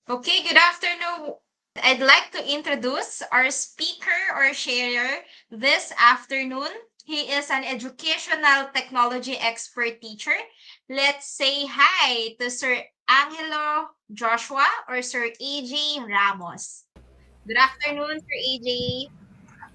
Okay, good afternoon. I'd like to introduce our speaker or sharer this afternoon. He is an educational technology expert teacher. Let's say hi to Sir Angelo Joshua or Sir AJ Ramos. Good afternoon, Sir AJ.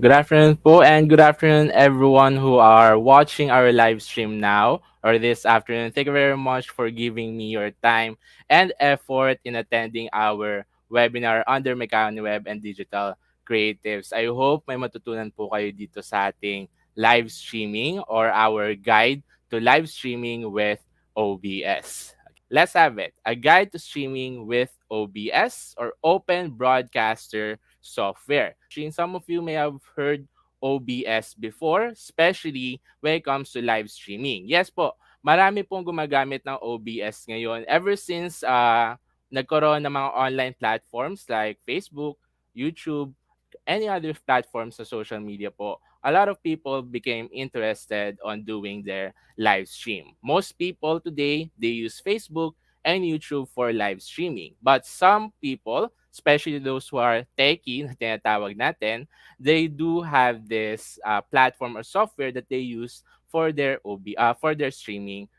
Good afternoon po and good afternoon everyone who are watching our live stream now or this afternoon. Thank you very much for giving me your time and effort in attending our webinar under Mekano Web and Digital Creatives. I hope may matutunan po kayo dito sa ating live streaming or our guide to live streaming with OBS. Let's have it. A guide to streaming with OBS or Open Broadcaster software. Some of you may have heard OBS before, especially when it comes to live streaming. Yes po, marami pong gumagamit ng OBS ngayon ever since nagkaroon ng mga online platforms like Facebook, YouTube, any other platforms sa social media po. A lot of people became interested on doing their live stream. Most people today, they use Facebook and YouTube for live streaming. But some people, especially those who are techie na tinatawag natin, they do have this platform or software that they use for their for their streaming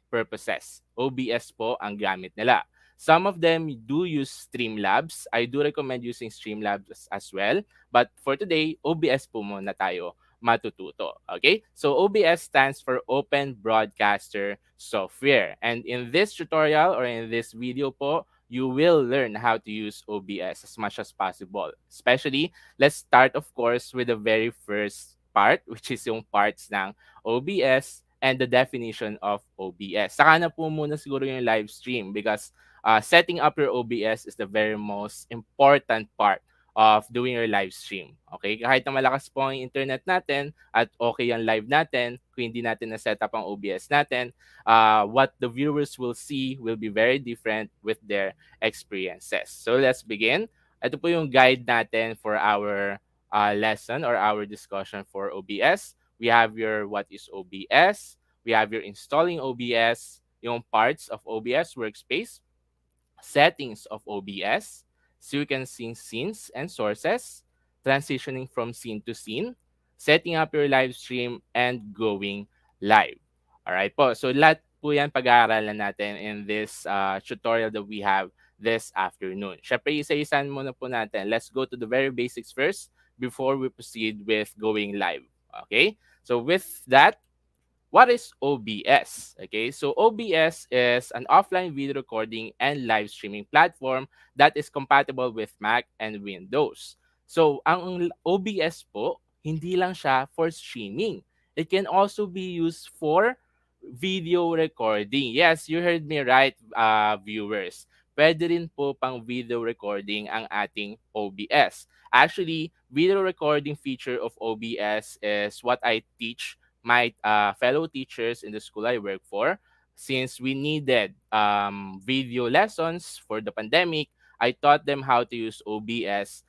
purposes. OBS po ang gamit nila. Some of them do use Streamlabs. I do recommend using Streamlabs as well. But for today, OBS po muna tayo matututo. Okay? So OBS stands for Open Broadcaster Software. And in this tutorial or in this video po, you will learn how to use OBS as much as possible. Especially, let's start of course with the very first part, which is yung parts ng OBS and the definition of OBS. Saka na po muna siguro yung live stream because setting up your OBS is the very most important part of doing your live stream. Okay? Kahit na malakas po ang internet natin at okay ang live natin, kung hindi natin na-set up ang OBS natin, what the viewers will see will be very different with their experiences. So let's begin. Ito po yung guide natin for our lesson or our discussion for OBS. We have your what is OBS. We have your installing OBS, yung parts of OBS workspace, settings of OBS, so you can see scenes and sources, transitioning from scene to scene, setting up your live stream, and going live. Alright po, so lahat po yan pag-aaralan natin in this tutorial that we have this afternoon. Syempre, isa-isahan muna po natin. Let's go to the very basics first before we proceed with going live. Okay? So with that, what is OBS? Okay, so OBS is an offline video recording and live streaming platform that is compatible with Mac and Windows. So, ang OBS po, hindi lang siya for streaming. It can also be used for video recording. Yes, you heard me right, viewers. Pwede rin po pang video recording ang ating OBS. Actually, video recording feature of OBS is what I teach my fellow teachers in the school I work for. Since we needed video lessons for the pandemic, I taught them how to use OBS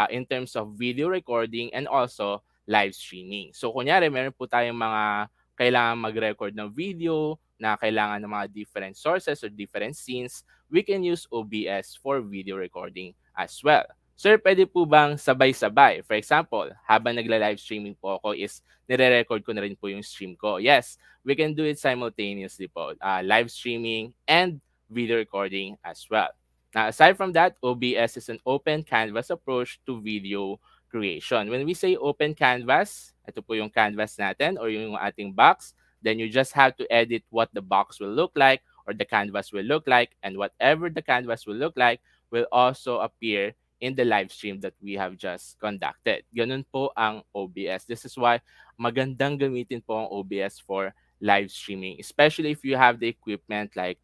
in terms of video recording and also live streaming. So, kunyari, meron po tayong mga kailangan mag-record ng video na kailangan ng mga different sources or different scenes, we can use OBS for video recording as well. Sir, pwede po bang sabay-sabay? For example, habang nagla-live streaming po ako is nire-record ko na rin po yung stream ko. Yes, we can do it simultaneously po. Live streaming and video recording as well. Now, aside from that, OBS is an open canvas approach to video creation. When we say open canvas, ito po yung canvas natin or yung ating box, then you just have to edit what the box will look like or the canvas will look like, and whatever the canvas will look like will also appear in the live stream that we have just conducted. Ganun po ang OBS. This is why magandang gamitin po ang OBS for live streaming, especially if you have the equipment like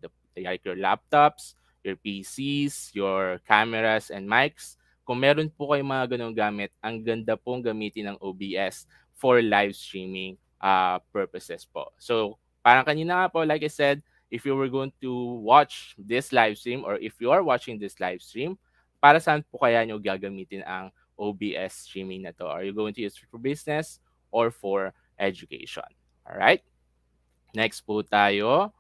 your laptops, your PCs, your cameras and mics. Kung meron po kayong mga ganong gamit, ang ganda pong gamitin ng OBS for live streaming purposes po. So, parang kanina nga po, like I said, if you were going to watch this live stream or if you are watching this live stream, para saan po kaya nyo gagamitin ang OBS streaming na to? Are you going to use it for business or for education? Alright? Next po tayo.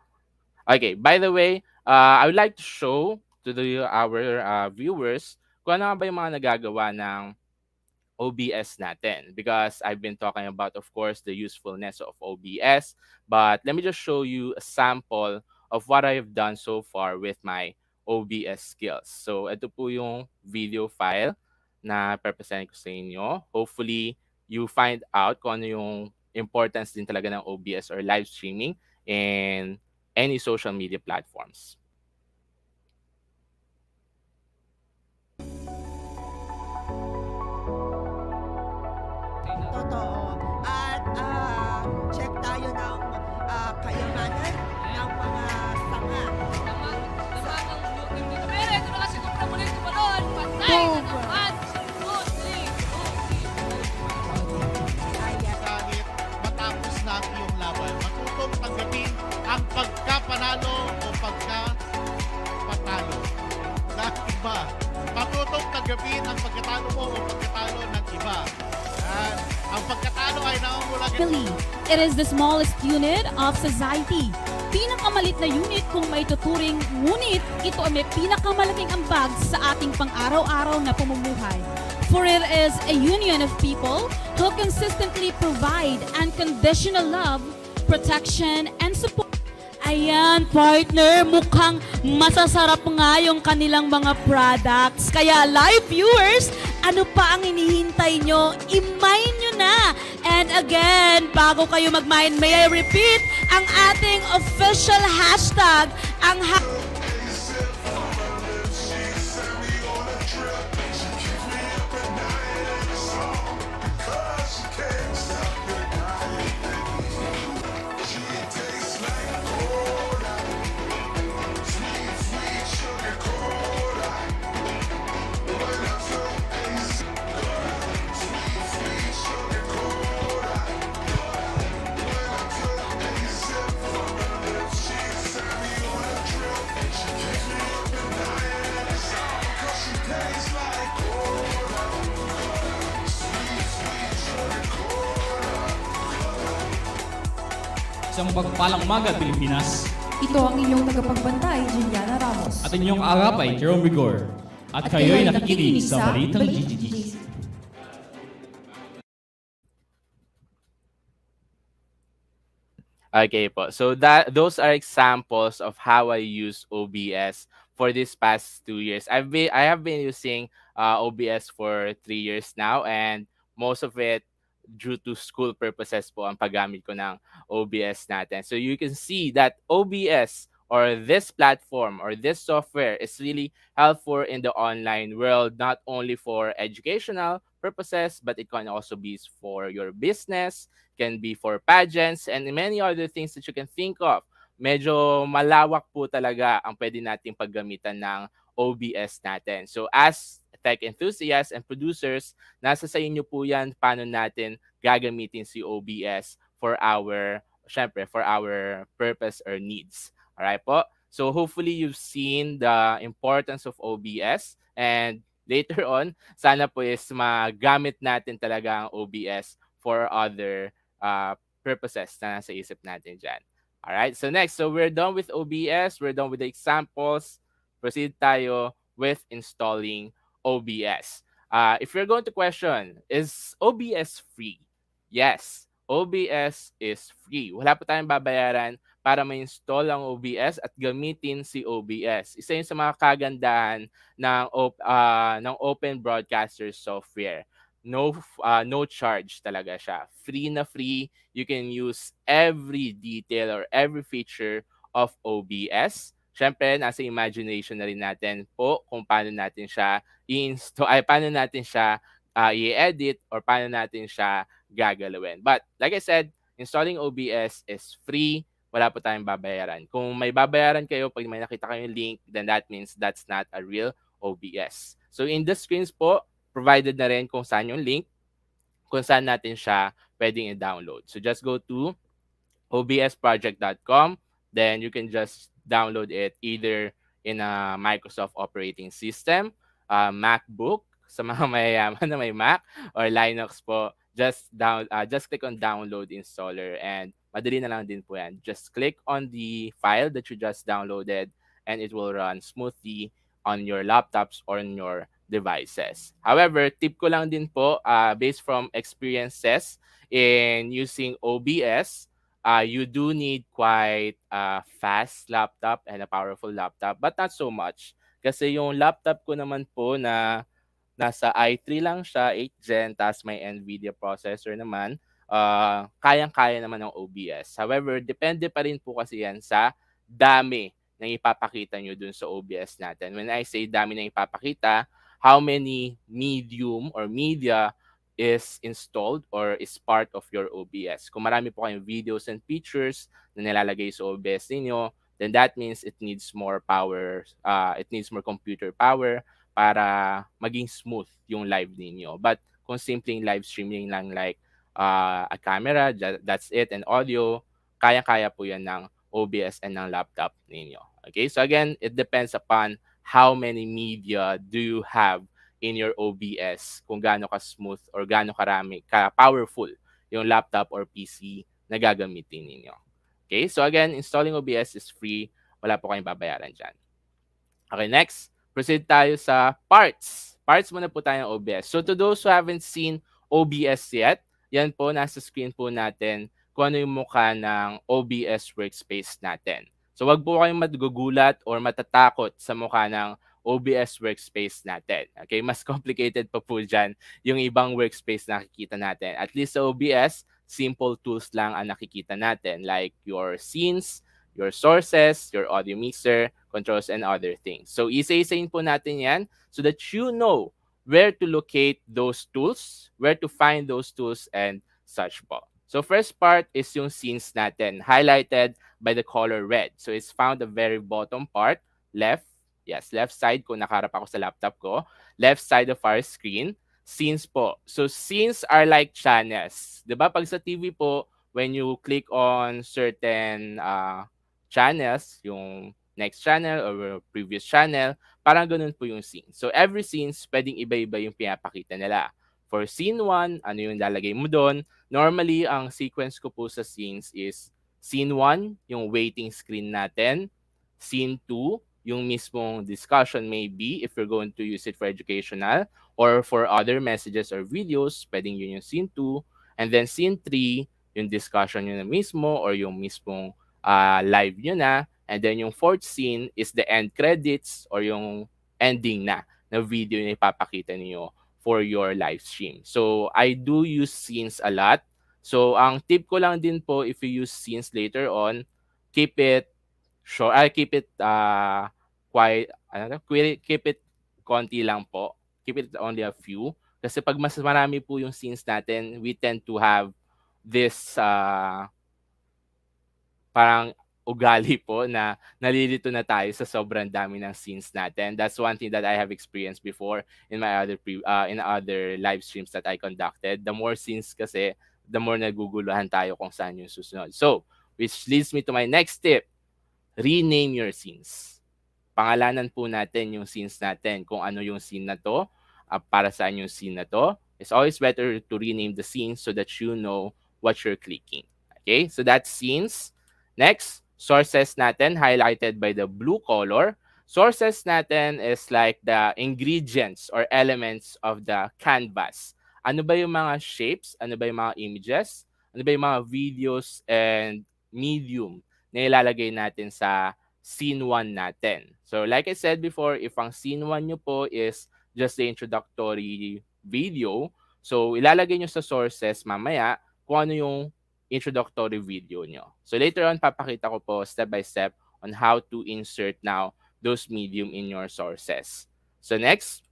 Okay, by the way, I would like to show our viewers kung ano nga ba yung mga nagagawa ng OBS natin, because I've been talking about, of course, the usefulness of OBS. But let me just show you a sample of what I've done so far with my OBS skills. So, ito po yung video file na present ko sa inyo. Hopefully, you find out kung ano yung importance din talaga ng OBS or live streaming in any social media platforms. Totoo. At check tayo ng kayamanan ng mga sanga. Ito na kasi kung pramulit tumalon, patay na naman. Kahit matapos na ang iyong laban, matutong tanggapin ang pagkapanalo o pagkapatalo ng iba. Matutong tanggapin ang pagkatalo mo o pagkatalo ng iba. Yan. Ang pagkatalo ay nangungulagan. Family. It is the smallest unit of society. Pinakamalit na unit kung may tuturing, ngunit ito ay may pinakamalaking ambag sa ating pang-araw-araw na pamumuhay. For it is a union of people who consistently provide unconditional love, protection, and support. Ayan, partner, mukhang masasarap nga yung kanilang mga products. Kaya live viewers, ano pa ang inihintay nyo? I-mine nyo na! And again, bago kayo mag-mine, may I repeat ang ating official hashtag, ang Isang pagpalang umaga, Pilipinas. Ito ang inyong tagapagbantay, Juliana Ramos. At inyong agapay, Jerome Rigor. At kayo'y nakikinig sa Balitang GGG. Okay po. So those are examples of how I use OBS for this past 2 years. I have been using OBS for 3 years now, and most of it due to school purposes po ang paggamit ko ng OBS natin. So you can see that OBS or this platform or this software is really helpful in the online world, not only for educational purposes, but it can also be for your business, can be for pageants, and many other things that you can think of. Medyo malawak po talaga ang pwede nating paggamitan ng OBS natin. So as tech enthusiasts and producers, nasa sa inyo po yan paano natin gagamitin si OBS for syempre, for our purpose or needs. Alright po? So hopefully you've seen the importance of OBS, and later on, sana po is magamit natin talaga ang OBS for other purposes na nasa isip natin dyan. Alright, so next, so we're done with OBS, we're done with the examples. Proceed tayo with installing OBS. If you're going to question, is OBS free? Yes, OBS is free. Wala po tayong babayaran para ma-install ang OBS at gamitin si OBS. Isa yun sa mga kagandahan ng Open Broadcaster software. No charge talaga siya. Free na free. You can use every detail or every feature of OBS. Siyempre, nasa imagination na rin natin po kung paano natin siya paano natin siya i-edit or paano natin siya gagalawin. But like I said, installing OBS is free. Wala po tayong babayaran. Kung may babayaran kayo, pag may nakita kayong link, then that means that's not a real OBS. So in the screens po, provided na rin kung saan yung link, kung saan natin siya pwedeng i-download. So just go to obsproject.com. Then you can just download it either in a Microsoft operating system, MacBook, sa mga mayayaman na may Mac, or Linux po, just click on download installer, and madali na lang din po yan. Just click on the file that you just downloaded and it will run smoothly on your laptops or on your devices. However, tip ko lang din po, based from experiences in using OBS, you do need quite a fast laptop and a powerful laptop, but not so much. Kasi yung laptop ko naman po na nasa i3 lang siya, 8th gen, tapos may NVIDIA processor naman, kayang-kaya naman ng OBS. However, depende pa rin po kasi yan sa dami ng ipapakita nyo dun sa OBS natin. When I say dami ng ipapakita, how many medium or media is installed or is part of your OBS. Kung marami po kayong videos and pictures na nilalagay sa OBS ninyo, then that means it needs more power, it needs more computer power para maging smooth yung live ninyo. But kung simpleng live streaming lang like a camera, that's it, and audio, kaya-kaya po yan ng OBS and ng laptop ninyo. Okay, so again, it depends upon how many media do you have in your OBS, kung gaano ka-smooth or gaano karami, ka-powerful yung laptop or PC na gagamitin ninyo. Okay, so again, installing OBS is free. Wala po kayong babayaran dyan. Okay, next, proceed tayo sa parts. Parts muna po tayo ng OBS. So to those who haven't seen OBS yet, yan po, nasa screen po natin kung ano yung mukha ng OBS workspace natin. So wag po kayong magugulat or matatakot sa mukha ng OBS workspace natin. Okay, mas complicated pa po dyan yung ibang workspace na nakikita natin. At least sa OBS, simple tools lang ang nakikita natin like your scenes, your sources, your audio mixer, controls, and other things. So isa-isayin po natin yan so that you know where to locate those tools, where to find those tools, and such po. So first part is yung scenes natin, highlighted by the color red. So it's found the very bottom part, left, yes, left side kung nakaharap ako sa laptop ko, left side of our screen, scenes po. So scenes are like channels. Diba? Pag sa TV po, when you click on certain channels, yung next channel or previous channel, parang ganun po yung scene. So every scenes, pwedeng iba-iba yung pinapakita nila. For scene 1, ano yung lalagay mo doon? Normally, ang sequence ko po sa scenes is scene 1, yung waiting screen natin. Scene 2, yung mismong discussion maybe if you're going to use it for educational or for other messages or videos, pwedeng yun yung scene 2. And then scene 3, yung discussion nyo na mismo or yung mismong live nyo na. And then yung fourth scene is the end credits or yung ending na video na ipapakita niyo for your live stream. So I do use scenes a lot. So ang tip ko lang din po, if you use scenes later on, keep it short, keep it quiet, keep it konti lang po. Keep it only a few. Kasi pag mas marami po yung scenes natin, we tend to have this parang ugali po na nalilito na tayo sa sobrang dami ng scenes natin. That's one thing that I have experienced before in my in other live streams that I conducted. The more scenes kasi, the more naguguluhan tayo kung saan yung susunod. So, which leads me to my next tip. Rename your scenes. Pangalanan po natin yung scenes natin. Kung ano yung scene na to, para saan yung scene na to. It's always better to rename the scene so that you know what you're clicking. Okay? So that's scenes. Next, sources natin highlighted by the blue color. Sources natin is like the ingredients or elements of the canvas. Ano ba yung mga shapes? Ano ba yung mga images? Ano ba yung mga videos and medium na ilalagay natin sa scene 1 natin? So like I said before, if ang scene 1 nyo po is just the introductory video, so ilalagay nyo sa sources mamaya kung ano yung introductory video nyo. So later on, papakita ko po step by step on how to insert now those medium in your sources. So next,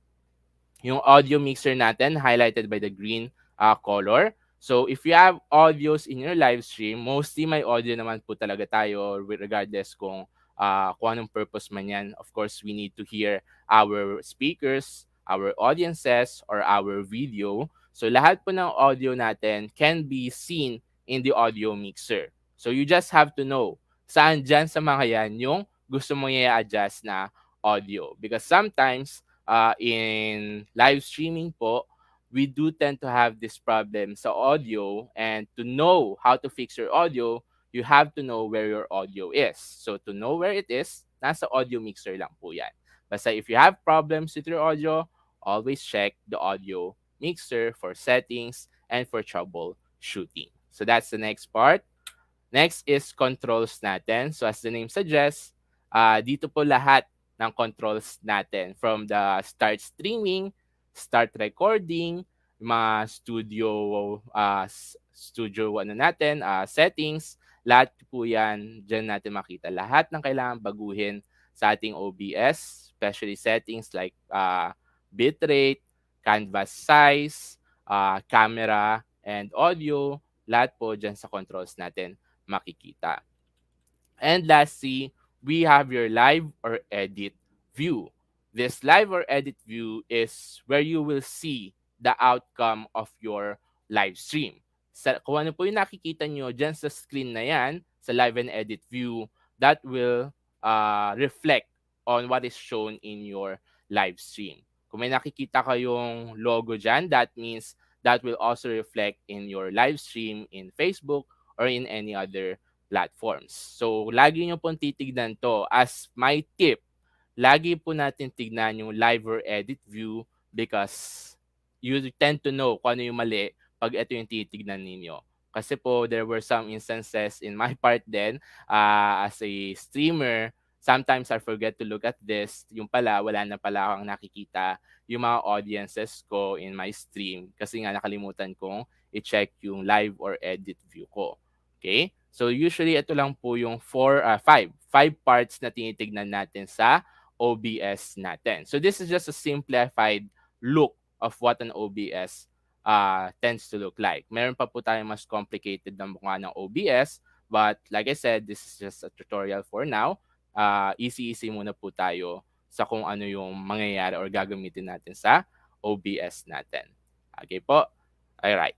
yung audio mixer natin highlighted by the green color. So if you have audios in your live stream, mostly may audio naman po talaga tayo regardless kung anong purpose man yan. Of course, we need to hear our speakers, our audiences, or our video. So lahat po ng audio natin can be seen in the audio mixer. So you just have to know saan dyan sa mga yan yung gusto mo i-adjust na audio. Because sometimes in live streaming po, we do tend to have this problem sa audio, and to know how to fix your audio, you have to know where your audio is. So to know where it is, nasa audio mixer lang po yan. Basta if you have problems with your audio, always check the audio mixer for settings and for troubleshooting. So that's the next part. Next is controls natin. So as the name suggests, dito po lahat ng controls natin from the start streaming, start recording, mga studio ano natin, settings, lahat po 'yan diyan natin makita. Lahat ng kailangan baguhin sa ating OBS, especially settings like bitrate, canvas size, camera, and audio, lahat po diyan sa controls natin makikita. And lastly, we have your live or edit view. This live or edit view is where you will see the outcome of your live stream. Kung ano po yung nakikita nyo dyan sa screen na yan, sa live and edit view, that will reflect on what is shown in your live stream. Kung may nakikita kayong logo dyan, that means that will also reflect in your live stream in Facebook or in any other platforms. So, lagi nyo pong titignan to. As my tip, lagi po natin tignan yung live or edit view because you tend to know kung ano yung mali pag ito yung titignan ninyo. Kasi po, there were some instances in my part din as a streamer, sometimes I forget to look at this. Yung pala, wala na pala akong nakikita yung mga audiences ko in my stream kasi nga nakalimutan kong i-check yung live or edit view ko. Okay? So usually ito lang po yung five parts na tinitignan natin sa OBS natin. So this is just a simplified look of what an OBS tends to look like. Meron pa po tayong mas complicated na mukha ng OBS, but like I said, this is just a tutorial for now. Easy-easy muna po tayo sa kung ano yung mangyayari or gagamitin natin sa OBS natin. Okay po? Alright.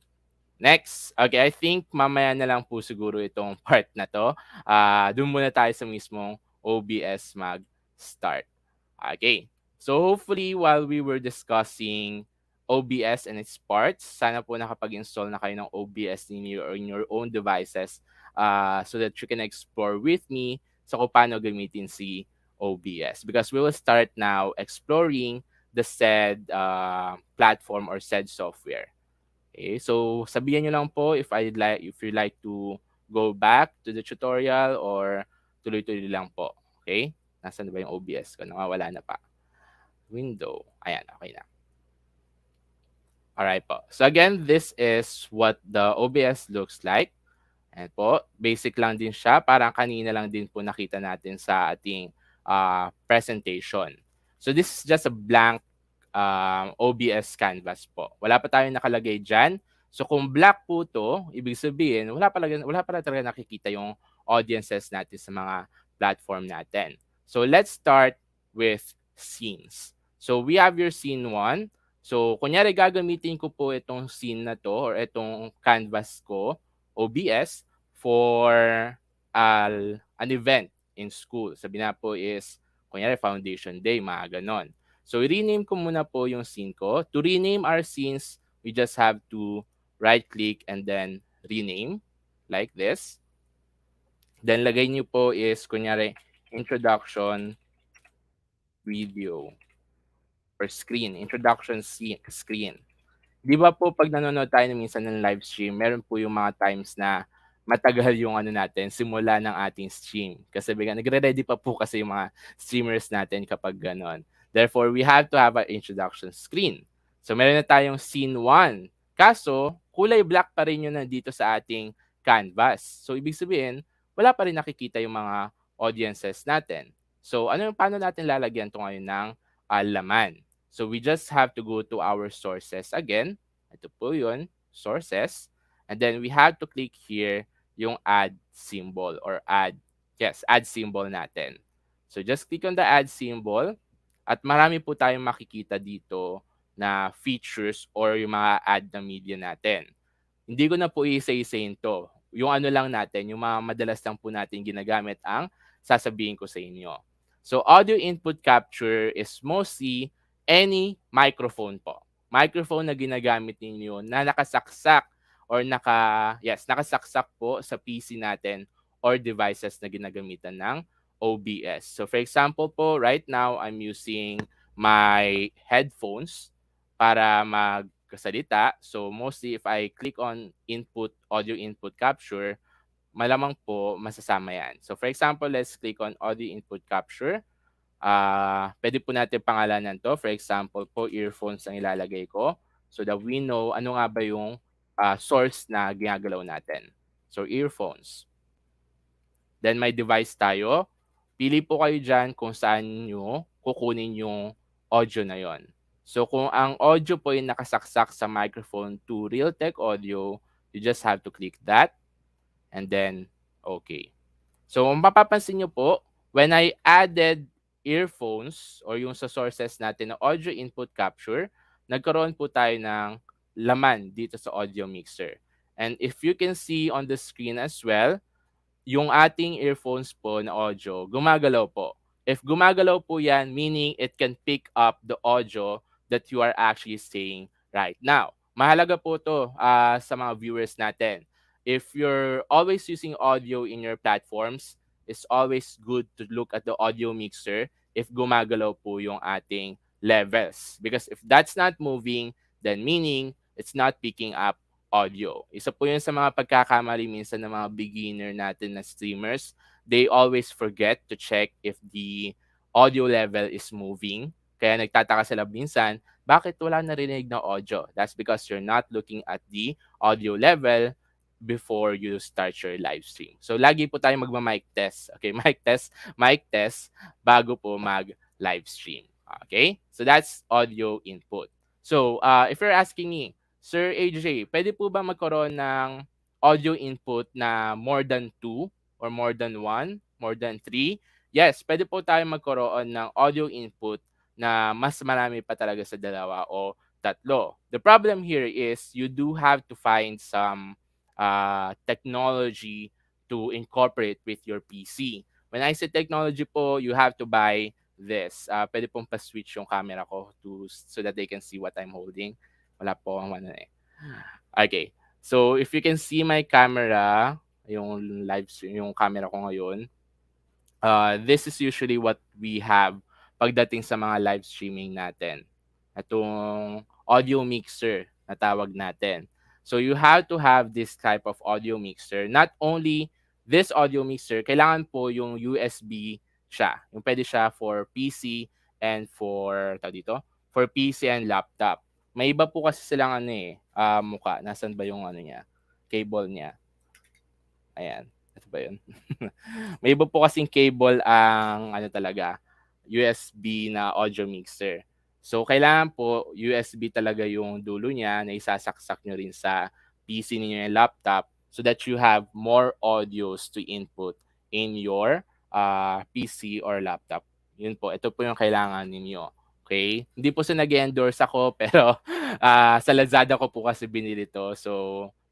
Next, okay, I think mamaya na lang po siguro itong part na to. Doon muna tayo sa mismong OBS mag-start. Okay, so hopefully while we were discussing OBS and its parts, sana po nakapag-install na kayo ng OBS ninyo or in your own devices so that you can explore with me sa kung paano gamitin si OBS. Because we will start now exploring the said platform or said software. Okay, so sabihan nyo lang po if you like to go back to the tutorial or tuloy-tuloy lang po. Okay? Nasaan na ba yung OBS ko? Nawawala na pa. Window. Ayan, okay na. Alright po. So again, this is what the OBS looks like. Ayan po. Basic lang din siya. Parang kanina lang din po nakita natin sa ating presentation. So this is just a blank OBS canvas po. Wala pa tayong nakalagay dyan. So kung black po to, ibig sabihin, wala pa talaga nakikita yung audiences natin sa mga platform natin. So let's start with scenes. So we have your scene 1. So kunyari gagamitin ko po itong scene na to or itong canvas ko, OBS, for an event in school. Sabi na po is, kunyari Foundation Day, mga ganon. So, rename ko muna po yung scene ko. To rename our scenes, we just have to right-click and then rename like this. Then, lagay niyo po is, kunyari, introduction video or screen. Introduction screen. Di ba po pag nanonood tayo minsan ng live stream, meron po yung mga times na matagal yung ano natin, simula ng ating stream. Kasi nagre-ready pa po kasi yung mga streamers natin kapag ganon. Therefore, we have to have an introduction screen. So, meron na tayong scene 1. Kaso, kulay black pa rin yun nandito sa ating canvas. So, ibig sabihin, wala pa rin nakikita yung mga audiences natin. So, paano natin lalagyan ito ngayon ng laman? So, we just have to go to our sources again. Ito po yun, sources. And then, we have to click here yung add symbol or add symbol natin. So, just click on the add symbol. At marami po tayong makikita dito na features or yung mga add na media natin. Hindi ko na po isa-isayin to. Yung ano lang natin, yung mga madalas lang po natin ginagamit ang sasabihin ko sa inyo. So, audio input capture is mostly any microphone po. Microphone na ginagamit ninyo na nakasaksak or nakasaksak po sa PC natin or devices na ginagamitan ng OBS. So for example po, right now I'm using my headphones para magkasalita. So mostly if I click on input, audio input capture, malamang po masasama yan. So for example, let's click on audio input capture. Pwede po natin pangalanan to. For example po, earphones ang ilalagay ko so that we know ano nga ba yung source na ginagalaw natin. So earphones. Then may device tayo. Pili po kayo dyan kung saan nyo kukunin yung audio na yon. So kung ang audio po ay nakasaksak sa microphone to Realtek Audio, you just have to click that and then okay. So kung mapapansin nyo po, when I added earphones or yung sa sources natin na audio input capture, nagkaroon po tayo ng laman dito sa audio mixer. And if you can see on the screen as well, yung ating earphones po na audio, gumagalaw po. If gumagalaw po yan, meaning it can pick up the audio that you are actually saying right now. Mahalaga po to sa mga viewers natin. If you're always using audio in your platforms, it's always good to look at the audio mixer if gumagalaw po yung ating levels. Because if that's not moving, then meaning it's not picking up audio. Isa po yun sa mga pagkakamali minsan ng mga beginner natin na streamers. They always forget to check if the audio level is moving. Kaya nagtataka sila minsan, bakit wala narinig na audio? That's because you're not looking at the audio level before you start your live stream. So, lagi po tayo magma-mic test. Okay, mic test bago po mag-live stream. Okay? So, that's audio input. So, if you're asking me, Sir AJ, pwede po ba magkaroon ng audio input na more than 2 or more than 1, more than 3? Yes, pwede po tayo magkaroon ng audio input na mas marami pa talaga sa dalawa o tatlo. The problem here is you do have to find some technology to incorporate with your PC. When I say technology po, you have to buy this. Pwede pong pa-switch yung camera ko so that they can see what I'm holding. Wala po ang ano eh. Okay. So, if you can see my camera, yung live stream, yung camera ko ngayon, this is usually what we have pagdating sa mga live streaming natin. Itong audio mixer na tawag natin. So, you have to have this type of audio mixer. Not only this audio mixer, kailangan po yung USB siya. Yung pwede siya for PC and for PC and laptop. May iba po kasi silang mukha. Nasaan ba yung niya? Cable niya. Ayan. Ito ba yun? May iba po kasing cable ang talaga, USB na audio mixer. So, kailangan po USB talaga yung dulo niya na isasaksak nyo rin sa PC ninyo yung laptop so that you have more audios to input in your PC or laptop. Yun po. Ito po yung kailangan ninyo. Okay? Hindi po sa nag-endorse ako, pero sa Lazada ko po kasi binili to. So,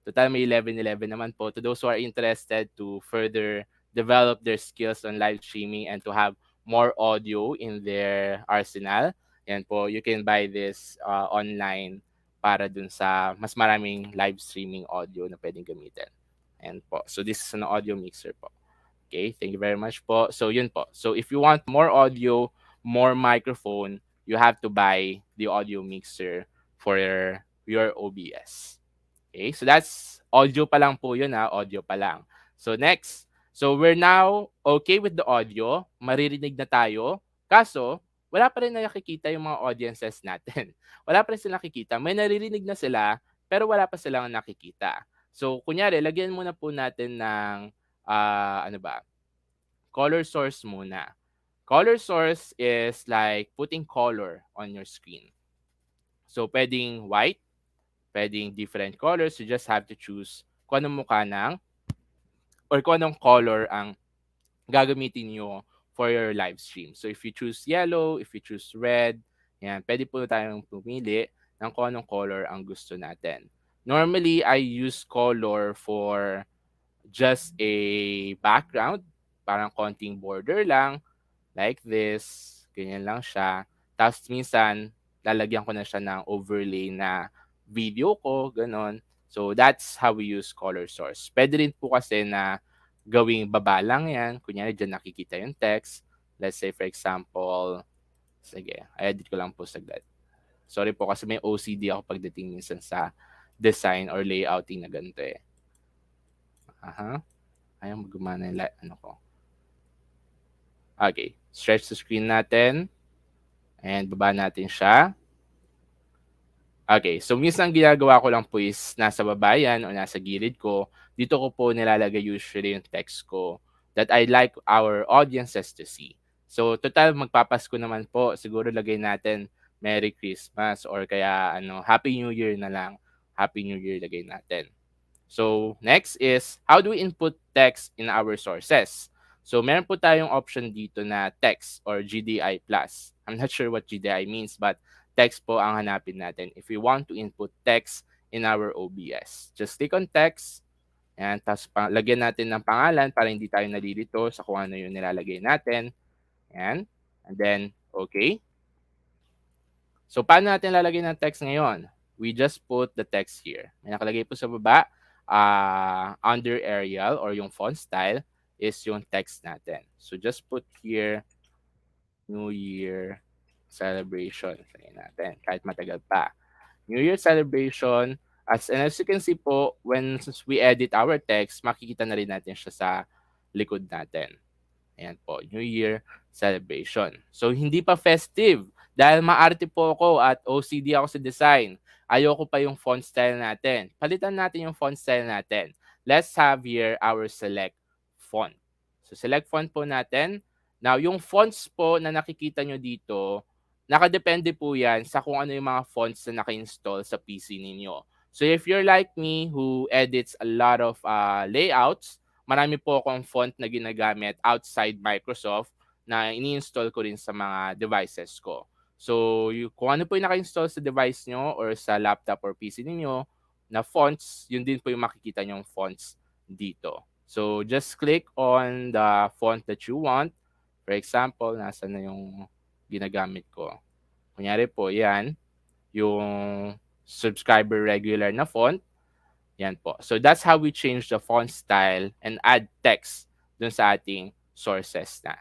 total may 11-11 naman po. To those who are interested to further develop their skills on live streaming and to have more audio in their arsenal, yan po, you can buy this online para dun sa mas maraming live streaming audio na pwedeng gamitin. And po. So, this is an audio mixer po. Okay? Thank you very much po. So, yun po. So, if you want more audio, more microphone, you have to buy the audio mixer for your OBS. Okay, so that's audio pa lang po yun audio pa lang. So next, so we're now okay with the audio, maririnig na tayo, kaso wala pa rin nakikita yung mga audiences natin. Wala pa rin sila nakikita, may naririnig na sila, pero wala pa silang nakikita. So kunyari, lagyan muna po natin ng, color source muna. Color source is like putting color on your screen. So, pwedeng white, pwedeng different colors. You just have to choose kung anong mukha ng or kung anong color ang gagamitin nyo for your live stream. So, if you choose yellow, if you choose red, yan, pwede po tayong pumili ng kung anong color ang gusto natin. Normally, I use color for just a background, parang konting border lang, like this, ganyan lang siya. Tapos minsan, lalagyan ko na siya ng overlay na video ko, ganon. So, that's how we use color source. Pwede rin po kasi na gawing baba lang yan. Kunyari, dyan nakikita yung text. Let's say, for example, sige, i-edit ko lang po saglit. Sorry po kasi may OCD ako pagdating minsan sa design or layouting na ganito eh. Aha. Ayaw magumana yung ano ko. Okay. Stretch the screen natin. And baba natin siya. Okay. So, minsan ginagawa ko lang po is nasa baba yan o nasa gilid ko. Dito ko po nilalagay usually yung text ko that I'd like our audiences to see. So, total magpapasko naman po. Siguro lagay natin Merry Christmas or kaya Happy New Year na lang. Happy New Year lagay natin. So, next is, how do we input text in our sources? So, meron po tayong option dito na text or GDI+. I'm not sure what GDI means, but text po ang hanapin natin if we want to input text in our OBS. Just click on text, and tapos lagyan natin ng pangalan para hindi tayo nalilito sa kung ano yung nilalagay natin. And then, okay. So, paano natin lalagay ng text ngayon? We just put the text here. May nakalagay po sa baba, under Arial or yung font style is yung text natin. So, just put here, New Year celebration. Sabihin natin, kahit matagal pa. New Year celebration. As you can see po, when we edit our text, makikita na rin natin siya sa likod natin. Ayan po, New Year celebration. So, hindi pa festive. Dahil maarte po ako at OCD ako sa design. Ayoko pa yung font style natin. Palitan natin yung font style natin. Let's have here our select font. So, select font po natin. Now, yung fonts po na nakikita nyo dito, nakadepende po yan sa kung ano yung mga fonts na naka-install sa PC ninyo. So, if you're like me who edits a lot of layouts, marami po akong font na ginagamit outside Microsoft na ini-install ko rin sa mga devices ko. So, kung ano po yung naka-install sa device nyo or sa laptop or PC ninyo na fonts, yun din po yung makikita nyong fonts dito. So, just click on the font that you want. For example, nasa na yung ginagamit ko. Kunyari po, yan, yung subscriber regular na font. Yan po. So, that's how we change the font style and add text dun sa ating sources na.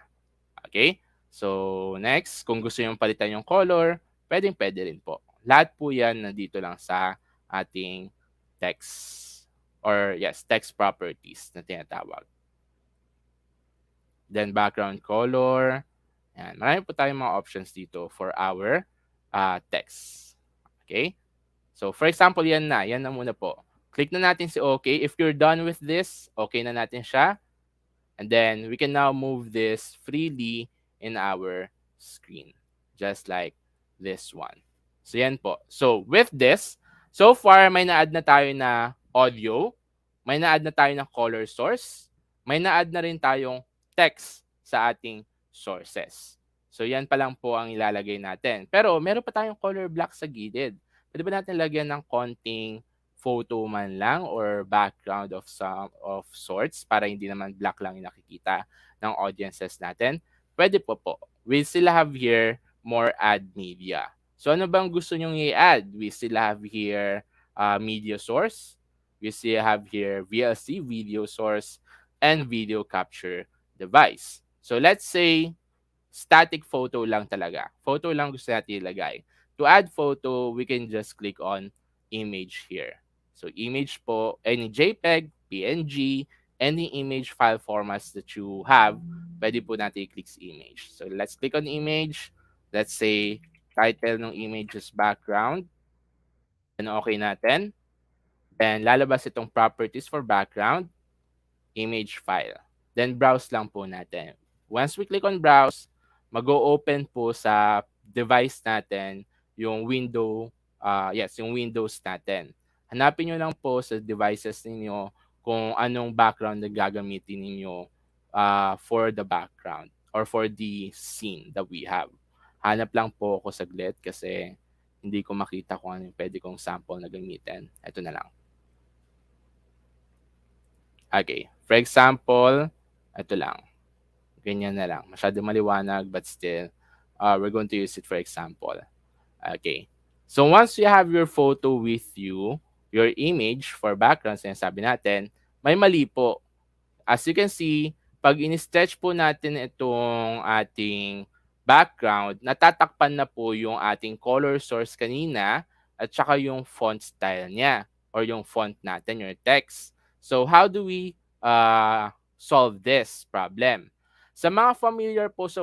Okay? So, next, kung gusto nyo palitan yung color, pwede rin po. Lahat po yan nandito lang sa ating text or yes, text properties na tinatawag. Then, background color. Yan. Marami po tayong mga options dito for our text. Okay? So, for example, yan na. Yan na muna po. Click na natin si OK. If you're done with this, okay na natin siya. And then, we can now move this freely in our screen. Just like this one. So, yan po. So, with this, so far, may na-add na tayo na audio. May na-add na tayo ng color source. May na-add na rin tayong text sa ating sources. So, yan pa lang po ang ilalagay natin. Pero, meron pa tayong color block sa gilid. Pwede ba natin lagyan ng konting photo man lang or background of sorts para hindi naman black lang yung nakikita ng audiences natin? Pwede po. We still have here more add media. So ano bang gusto nyong i-add? We still have here media source. We still have here VLC, video source, and video capture device. So let's say static photo lang talaga. Photo lang gusto natin ilagay. To add photo, we can just click on image here. So image po, any JPEG, PNG, any image file formats that you have, pwede po natin i-click sa image. So let's click on image. Let's say title ng image is background. Then okay natin. Then lalabas itong properties for background, image file. Then browse lang po natin. Once we click on browse, mag-o-open po sa device natin yung window, yung Windows natin. Hanapin nyo lang po sa devices ninyo kung anong background na gagamitin ninyo for the background or for the scene that we have. Hanap lang po ako saglit kasi hindi ko makita kung ano yung pwede kong sample na gamitin. Ito na lang. Okay. For example, ito lang. Ganyan na lang. Masyado maliwanag but still, we're going to use it for example. Okay. So once you have your photo with you, your image for background, sinasabi natin, may mali po. As you can see, pag in-stretch po natin itong ating background, natatakpan na po yung ating color source kanina at saka yung font style niya or yung font natin, your text. So how do we solve this problem? Sa mga familiar po sa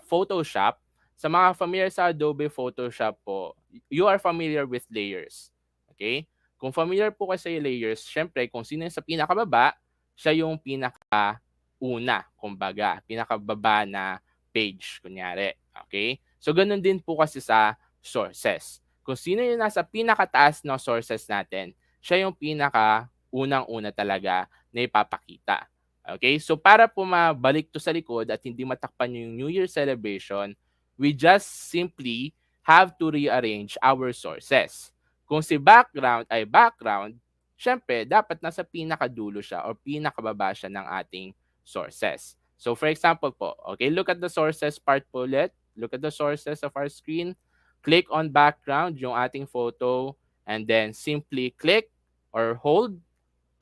Photoshop, sa mga familiar sa Adobe Photoshop po, you are familiar with layers. Okay? Kung familiar po kayo sa layers, syempre kung sino yung sa pinakababa, siya yung pinakauna, kumbaga, pinakababa na page, kunyari. Okay? So, ganun din po kasi sa sources. Kung sino yung nasa pinakataas ng sources natin, siya yung pinaka-unang-una talaga na ipapakita. Okay? So, para po mabalik to sa likod at hindi matakpan yung New Year celebration, we just simply have to rearrange our sources. Kung si background ay background, syempre, dapat nasa pinakadulo siya or pinakababa siya ng ating sources. So, for example po, okay, look at the sources part po ulit. Look at the sources of our screen. Click on background, yung ating photo, and then simply click or hold,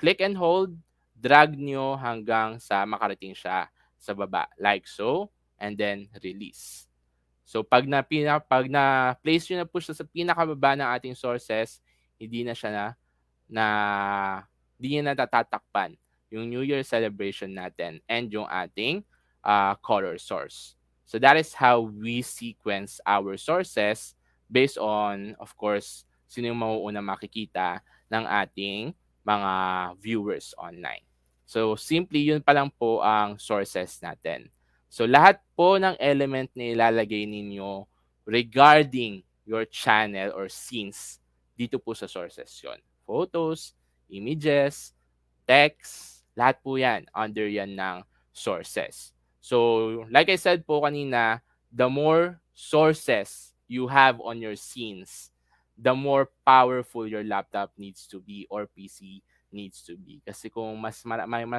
click and hold, drag nyo hanggang sa makarating siya sa baba, like so, and then release. So pag na place niyo na po siya sa pinakababa ng ating sources, hindi na siya na hindi niya natatatakpan yung New Year celebration natin and yung ating color source. So that is how we sequence our sources based on, of course, sino yung mauuna makikita ng ating mga viewers online. So simply yun pa lang po ang sources natin. So lahat po ng element na ilalagay ninyo regarding your channel or scenes, dito po sa sources yon. Photos, images, text, lahat po yan, under yan ng sources. So, like I said po kanina, the more sources you have on your scenes, the more powerful your laptop needs to be or PC needs to be. Kasi kung mas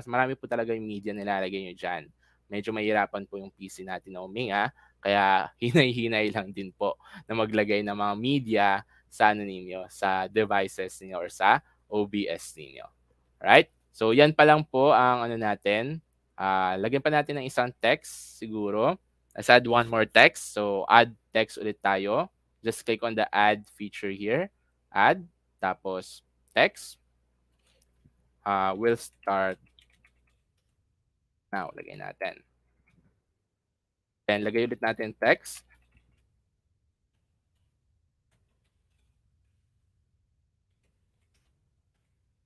marami po talaga yung media na nilalagay nyo dyan, medyo mahirapan po yung PC natin na huminga. Kaya hinay-hinay lang din po na maglagay ng mga media sa ninyo, sa devices niyo or sa OBS ninyo. Right? So, yan pa lang po ang natin. Lagyan pa natin ng isang text siguro. Let's add one more text. So, add text ulit tayo. Just click on the add feature here. Add. Tapos, text. We'll start now. Lagay natin. Then, lagay ulit natin text.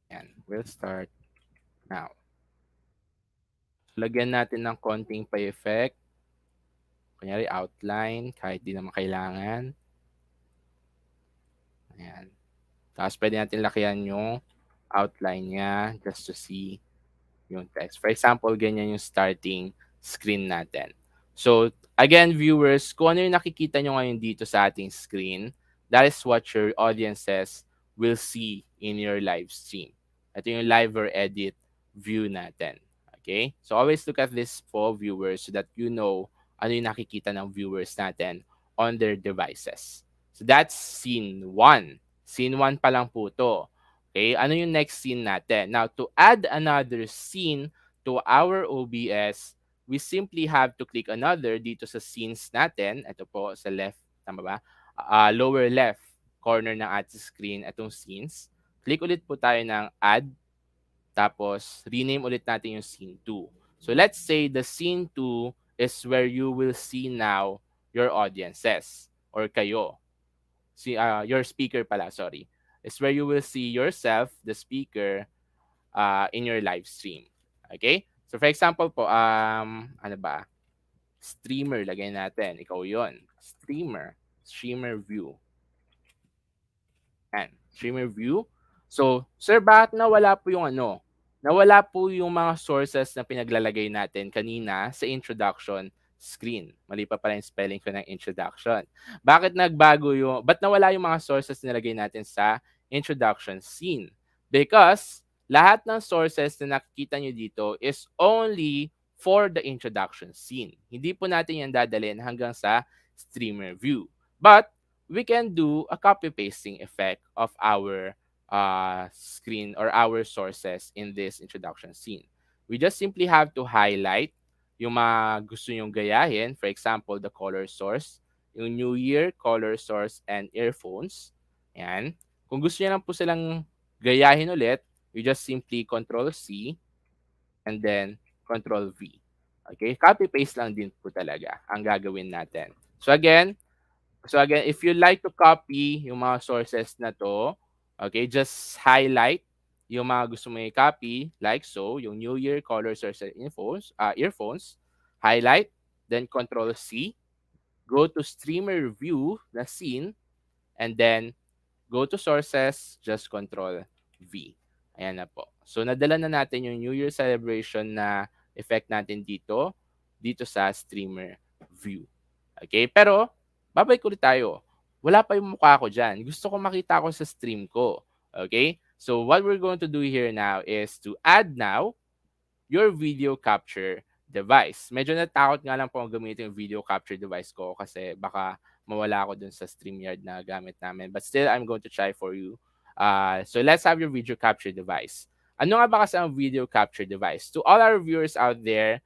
Yan. We'll start now. Lagyan natin ng konting pa-effect. Kunyari, outline, kahit di naman kailangan. Ayan. Tapos, pwede natin lakihan yung outline niya just to see yung text. For example, ganyan yung starting screen natin. So, again, viewers, kung ano yung nakikita nyo ngayon dito sa ating screen, that is what your audiences will see in your live stream. Ito yung live or edit view natin. Okay? So, always look at this for viewers so that you know ano yung nakikita ng viewers natin on their devices. So, that's scene 1. Scene 1 pa lang po to. Okay? Ano yung next scene natin? Now, to add another scene to our OBS, we simply have to click another dito sa scenes natin. Ito po sa left, tama ba? Lower left corner ng ating screen, itong scenes. Click ulit po tayo ng add. Tapos, rename ulit natin yung scene 2. So, let's say the scene 2 is where you will see now your audiences or kayo. Your speaker pala, sorry. Is where you will see yourself, the speaker, in your live stream. Okay? So, for example po, ano ba? Streamer, lagay natin. Ikaw yon. Streamer view. Yan. Streamer view. So, sir, bakit nawala po yung Nawala po yung mga sources na pinaglalagay natin kanina sa introduction screen. Mali pa pala yung spelling ko ng introduction. Bakit ba't nawala yung mga sources na nilagay natin sa introduction scene? Because lahat ng sources na nakikita nyo dito is only for the introduction scene. Hindi po natin yan dadalhin hanggang sa streamer view. But we can do a copy-pasting effect of our screen or our sources in this introduction scene. we just simply have to highlight yung mga gusto nyong gayahin. For example, the color source, yung New Year, color source, and earphones. Yan. Kung gusto niyo lang po silang gayahin ulit, you just simply Control C and then Control V. Okay? Copy-paste lang din po talaga ang gagawin natin. So again, if you like to copy yung mga sources na to, okay, just highlight yung mga gusto mo i-copy, like so, yung New Year, color source, and earphones, highlight, then Control C, go to streamer view na scene, and then go to sources, just Control V. Ayan na po. So, nadala na natin yung New Year celebration na effect natin dito sa streamer view. Okay? Pero, babalik ulit tayo. Wala pa yung mukha ko dyan. Gusto ko makita ko sa stream ko. Okay? So, what we're going to do here now is to add now your video capture device. Medyo natakot nga lang po ang gamitin yung video capture device ko kasi baka mawala ako dun sa StreamYard na gamit namin. But still, I'm going to try for you. So let's have your video capture device. Ano nga ba kasi ang video capture device? To all our viewers out there,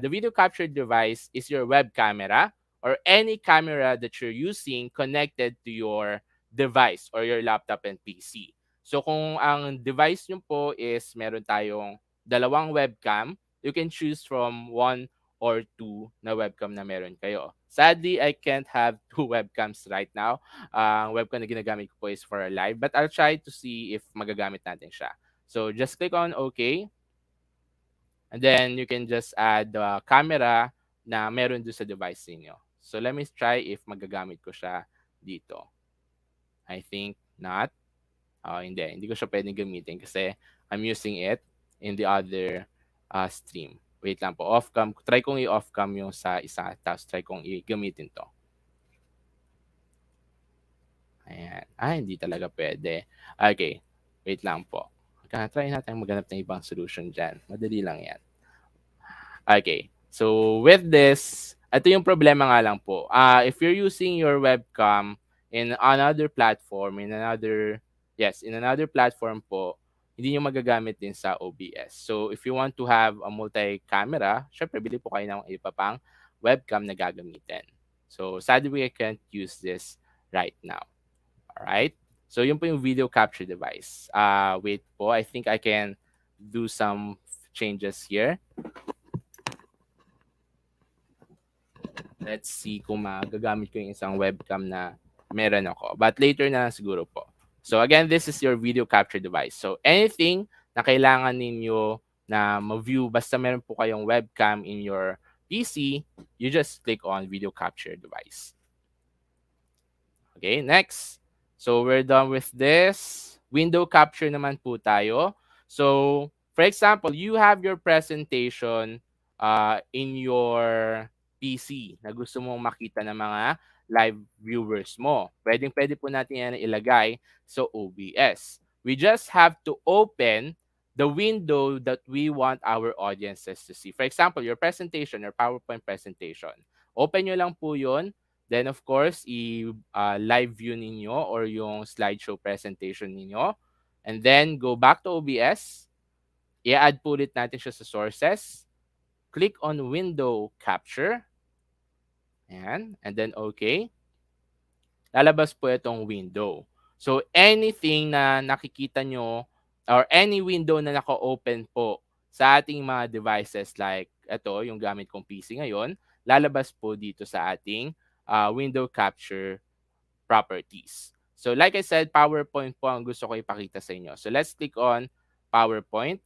the video capture device is your web camera or any camera that you're using connected to your device or your laptop and PC. So kung ang device nyo po is meron tayong dalawang webcam, you can choose from one or two na webcam na meron kayo. Sadly, I can't have two webcams right now. Ang webcam na ginagamit ko po is for a live, but I'll try to see if magagamit natin siya. So just click on OK. And then you can just add the camera na meron doon sa device niyo. So let me try if magagamit ko siya dito. I think not. Hindi ko siya pwedeng gamitin kasi I'm using it in the other stream. Wait lang po. Off-cam. Try kong i-off-cam yung sa isa. Tapos try kong i-gamitin to. Ayan. Hindi talaga pwede. Okay. Wait lang po. Try natin maghanap ng ibang solution dyan. Madali lang yan. Okay. So, with this, ito yung problema nga lang po. If you're using your webcam in another platform, in another platform po, hindi nyo magagamit din sa OBS. So, if you want to have a multi-camera, syempre, bili po kayo ng iba pang webcam na gagamitin. So, sadly, I can't use this right now. Alright? So, yun po yung video capture device. Wait po, I think I can do some changes here. Let's see kung magagamit ko yung isang webcam na meron ako. But later na siguro po. So again, this is your video capture device. So anything na kailangan ninyo na ma-view, basta meron po kayong webcam in your PC, you just click on video capture device. Okay, next. So we're done with this. Window capture naman po tayo. So for example, you have your presentation in your PC na gusto mong makita ng mga live viewers mo. Pwede po natin yan ilagay sa OBS. We just have to open the window that we want our audiences to see. For example, your presentation, your PowerPoint presentation. Open nyo lang po yun. Then of course, i-live view ninyo or yung slideshow presentation ninyo. And then go back to OBS. I-add po ulit natin siya sa sources. Click on window capture. Ayan. And then okay. Lalabas po itong window. So anything na nakikita nyo or any window na naka-open po sa ating mga devices like ito, yung gamit kong PC ngayon, lalabas po dito sa ating window capture properties. So like I said, PowerPoint po ang gusto ko ipakita sa inyo. So let's click on PowerPoint.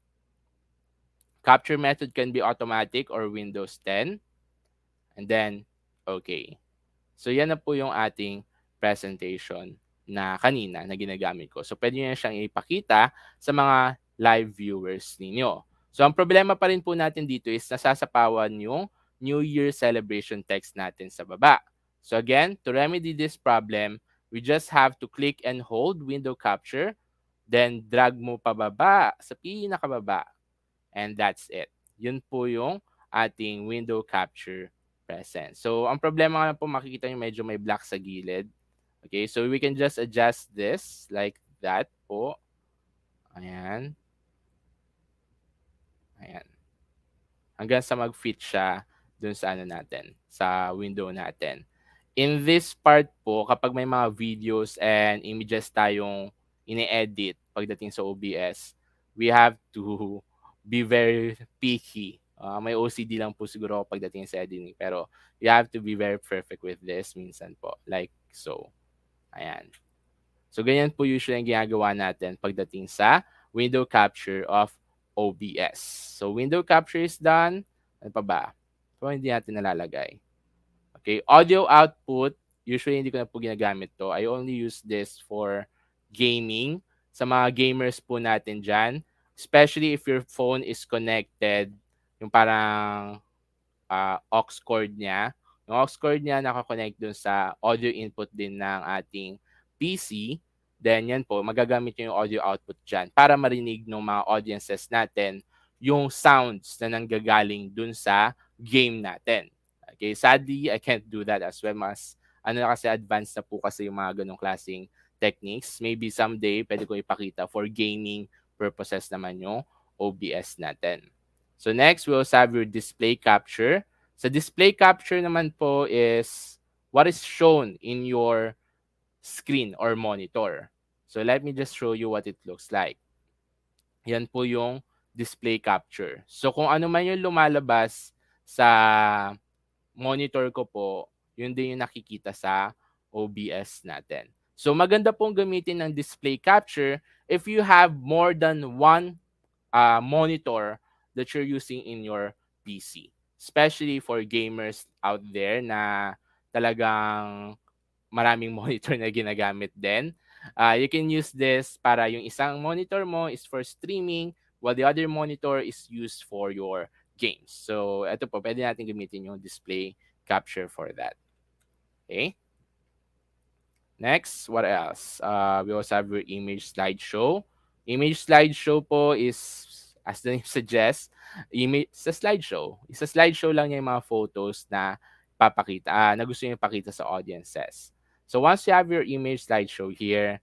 Capture method can be automatic or Windows 10. And then okay. So yan na po yung ating presentation na kanina na ginagamit ko. So pwede nyo siyang ipakita sa mga live viewers ninyo. So ang problema pa rin po natin dito is nasasapawan yung New Year celebration text natin sa baba. So again, to remedy this problem, we just have to click and hold window capture, then drag mo pababa sa pinakababa. And that's it. Yun po yung ating window capture present. So, ang problema nga po, makikita nyo medyo may black sa gilid. Okay, so we can just adjust this like that po. Ayan. Ayan. hanggang sa mag-fit siya dun sa ano natin, sa window natin. In this part po, kapag may mga videos and images tayong ini-edit pagdating sa OBS, we have to be very picky. May OCD lang po siguro ako pagdating sa editing. Pero you have to be very perfect with this minsan po. Like so. Ayan. So, ganyan po usually ang ginagawa natin pagdating sa window capture of OBS. So, window capture is done. Ano pa ba? So, hindi natin nalalagay. Okay, audio output, usually hindi ko na po ginagamit to. I only use this for gaming. Sa mga gamers po natin dyan, especially if your phone is connected, yung parang aux cord niya. Yung aux cord niya nakakonect dun sa audio input din ng ating PC. Then yan po, magagamit nyo yung audio output dyan para marinig ng mga audiences natin yung sounds na nanggagaling dun sa game natin. Okay, sadly, I can't do that as well. Mas, ano na kasi, advanced na po kasi yung mga ganong klaseng techniques. Maybe someday, pwede ko ipakita for gaming purposes naman yung OBS natin. So next, we also have your display capture. Sa display capture naman po is what is shown in your screen or monitor. So let me just show you what it looks like. Yan po yung display capture. So kung ano man yung lumalabas sa monitor ko po, yun din yung nakikita sa OBS natin. So maganda pong gamitin ng display capture if you have more than one monitor that you're using in your PC. Especially for gamers out there na talagang maraming monitor na ginagamit din. You can use this para yung isang monitor mo is for streaming while the other monitor is used for your games. So, ito po, pwede natin gamitin yung display capture for that. Okay? Next, what else? We also have your image slideshow. Image slideshow po is, as the name suggests, image sa slideshow. Isa slideshow lang niya yung mga photos na papakita, na gusto niyo ipakita sa audiences. So once you have your image slideshow here,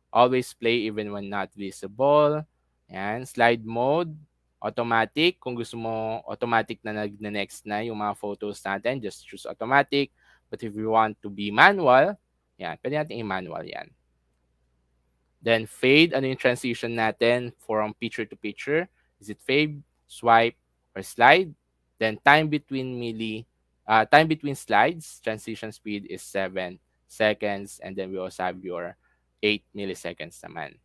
always play even when not visible. Yan, slide mode, automatic. Kung gusto mo automatic na next na yung mga photos natin, just choose automatic. But if you want to be manual, yan, pwede natin i-manual yan. Then fade, ano yung transition natin from picture to picture? Is it fade, swipe, or slide? Then time between slides, transition speed is 7 seconds, and then we also have your 8 milliseconds naman.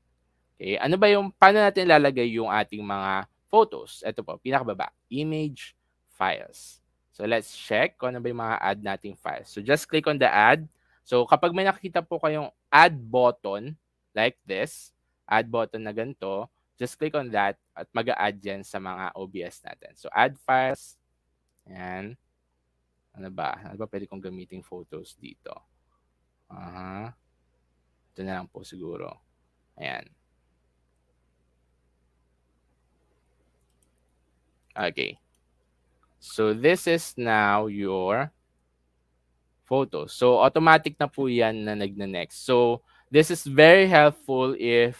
Okay, ano ba yung, paano natin lalagay yung ating mga photos? Ito po, pinakababa, image files. So let's check kung ano ba yung mga add nating files. So just click on the add. So kapag may nakikita po kayong add button like this, add button na ganito, just click on that at mag-a-add yan sa mga OBS natin. So add files. Ayan. Ano ba? Ano ba pwede kong gamiting photos dito? Ito na lang po siguro. Ayan. Okay. So this is now your photos. So automatic na po yan na nagna-next. So this is very helpful if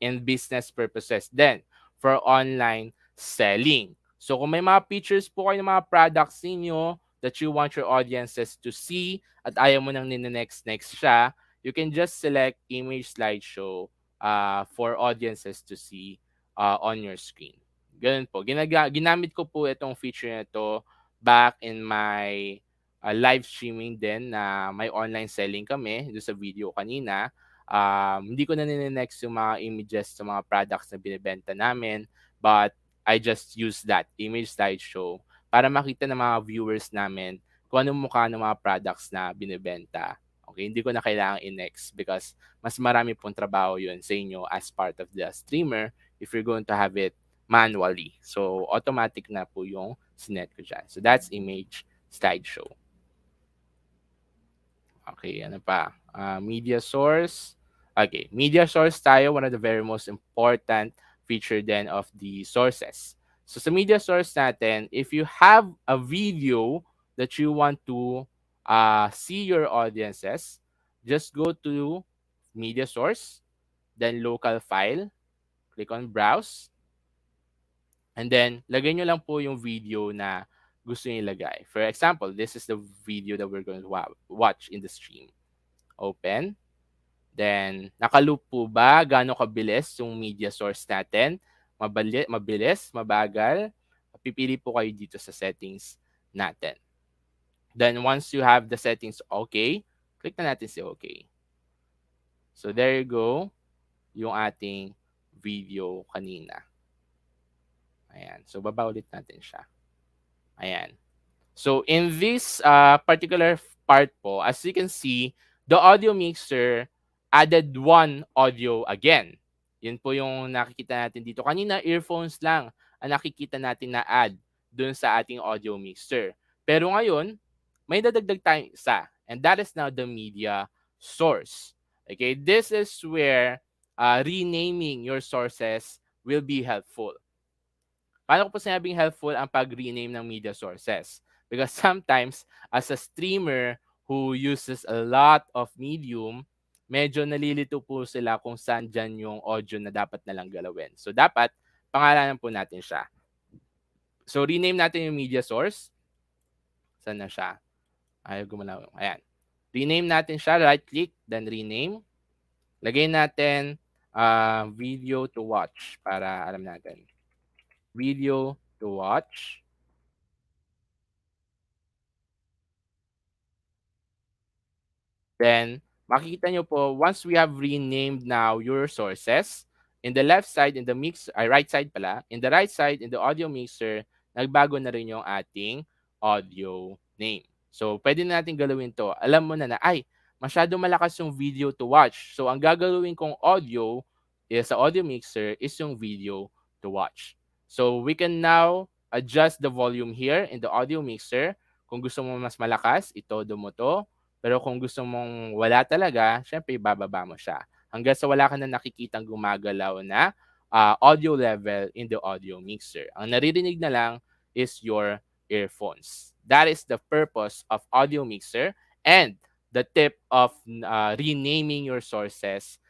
in business purposes. Then for online selling. So kung may mga pictures po kayo ng mga products ninyo that you want your audiences to see at ayaw mo nang nina-next siya, you can just select image slideshow for audiences to see on your screen. Ganun po. Ginamit ko po itong feature na ito back in my live streaming din na may online selling kami doon sa video kanina. Hindi ko na nine-next yung mga images sa mga products na binibenta namin, but I just use that image slideshow para makita ng mga viewers namin kung anong mukha ng mga products na binibenta. Okay, hindi ko na kailangan i-next because mas marami pong trabaho yun sa inyo as part of the streamer if you're going to have it manually. So, automatic na po yung sinet ko dyan. So, that's image slideshow. Okay, ano pa? Media source. Okay, media source tayo, one of the very most important feature then of the sources. So, sa media source natin, if you have a video that you want to see your audiences, just go to media source, then local file, click on browse. And then, lagay nyo lang po yung video na gusto nyo ilagay. For example, this is the video that we're going to watch in the stream. Open. Then, nakaloop po ba? Gaano kabilis yung media source natin? Mabilis? Mabagal? Pipili po kayo dito sa settings natin. Then, once you have the settings okay, click na natin si okay. So, there you go. Yung ating video kanina. Ayan. So, baba ulit natin siya. Ayan. So, in this particular part po, as you can see, the audio mixer added one audio again. Yun po yung nakikita natin dito. Kanina, earphones lang ang nakikita natin na add dun sa ating audio mixer. Pero ngayon, may dadagdag tayong isa. And that is now the media source. Okay, this is where renaming your sources will be helpful. Paano ko po sinabing helpful ang pag-rename ng media sources? Because sometimes, as a streamer who uses a lot of medium, medyo nalilito po sila kung saan dyan yung audio na dapat nalang galawin. So, dapat, pangalanan po natin siya. So, rename natin yung media source. Saan na siya? Ayaw gumalaw. Ayan. Rename natin siya. Right-click, then rename. Lagay natin video to watch para alam natin. Video to watch. Then, makikita nyo po, once we have renamed now your sources, in the left side, in the right side pala, in the right side, in the audio mixer, nagbago na rin yung ating audio name. So, pwede na natin galawin to. Alam mo na ay, masyado malakas yung video to watch. So, ang gagawin kong audio sa audio mixer is yung video to watch. So, we can now adjust the volume here in the audio mixer. Kung gusto mo mas malakas, itodo mo to. Pero kung gusto mong wala talaga, syempre bababa mo siya. Hanggang sa wala ka na nakikitang gumagalaw na audio level in the audio mixer. Ang naririnig na lang is your earphones. That is the purpose of audio mixer and the tip of renaming your sources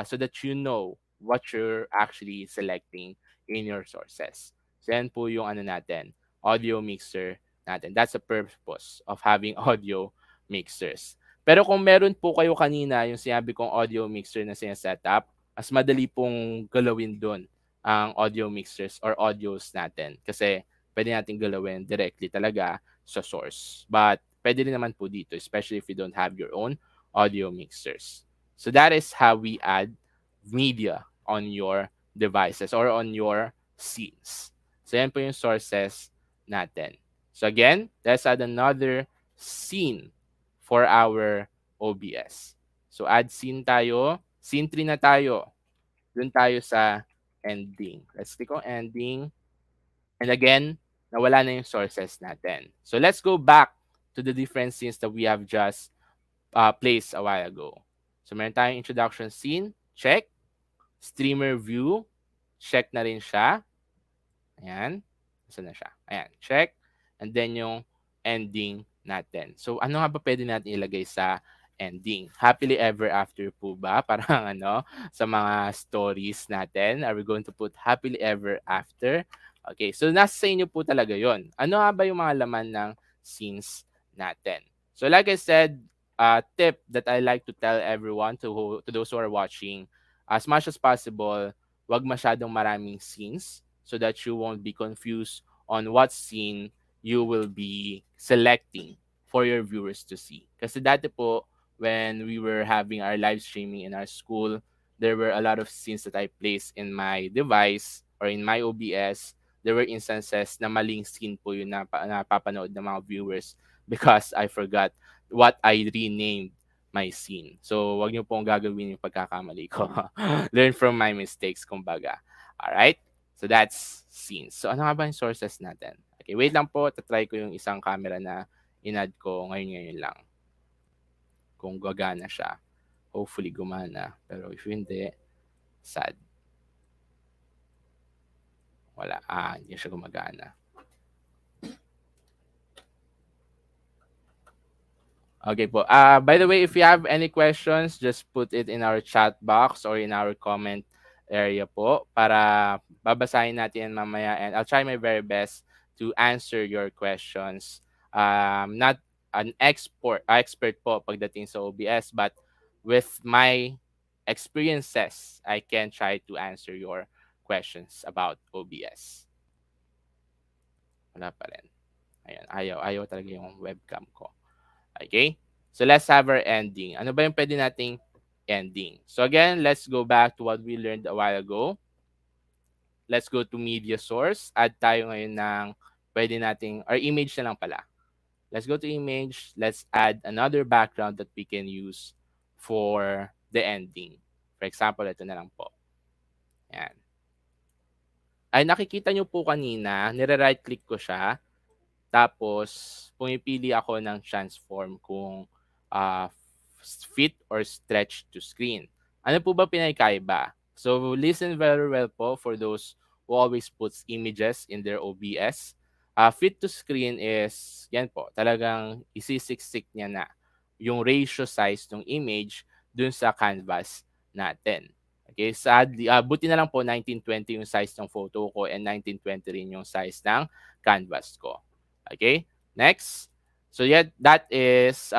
so that you know what you're actually selecting in your sources. So yan po yung natin, audio mixer natin. That's the purpose of having audio mixers. Pero kung meron po kayo kanina yung sinabi kong audio mixer na sinesetup, mas madali pong galawin doon ang audio mixers or audios natin. Kasi pwede natin galawin directly talaga sa source. But pwede rin naman po dito, especially if you don't have your own audio mixers. So that is how we add media on your devices or on your scenes. So yan po yung sources natin. So again, let's add another scene for our OBS. So add scene tayo. Scene 3 na tayo. Doon tayo sa ending. Let's click on ending. And again, nawala na yung sources natin. So let's go back to the different scenes that we have just placed a while ago. So meron tayong introduction scene. Check. Streamer view. Check na rin siya. Ayan. Saan na siya? Ayan. Check. And then yung ending natin. So, ano nga ba pwede natin ilagay sa ending? Happily ever after po ba? Parang sa mga stories natin. Are we going to put happily ever after? Okay, so nasa sa inyo po talaga yon. Ano nga ba yung mga laman ng scenes natin? So, like I said, tip that I like to tell everyone, to those who are watching, as much as possible, wag masyadong maraming scenes so that you won't be confused on what scene you will be selecting for your viewers to see. Kasi dati po, when we were having our live streaming in our school, there were a lot of scenes that I placed in my device or in my OBS. There were instances na maling scene po yun na napapanood ng mga viewers because I forgot what I renamed my scene. So, wag niyo pong gagawin yung pagkakamali ko. Learn from my mistakes, kumbaga. Alright? So, that's scenes. So, ano nga ba yung sources natin? Okay, wait lang po. Tatry ko yung isang camera na in-add ko ngayon lang. Kung gagana siya. Hopefully, gumana. Pero if hindi, sad. Wala. Hindi siya gumagana. Okay po. By the way, if you have any questions, just put it in our chat box or in our comment area po para babasahin natin yan mamaya, and I'll try my very best to answer your questions. Not an expert po pagdating sa OBS, but with my experiences, I can try to answer your questions about OBS. Wala pa rin. Ayan, ayaw talaga yung webcam ko. Okay? So let's have our ending. Ano ba yung pwede nating ending? So again, let's go back to what we learned a while ago. Let's go to media source. Add tayo ngayon ng pwede nating, or image na lang pala. Let's go to image. Let's add another background that we can use for the ending. For example, ito na lang po. Ayan. Ay, nakikita nyo po kanina, nire-right click ko siya. Tapos, pumipili ako ng transform kung uh, fit or stretch to screen. Ano po ba pinakaiba? So, listen very well po for those who always puts images in their OBS. Fit to screen is, yan po, talagang isisiksik niya na yung ratio size ng image dun sa canvas natin. Okay, sadly, buti na lang po 1920 yung size ng photo ko and 1920 rin yung size ng canvas ko. Okay, next. So yeah, that is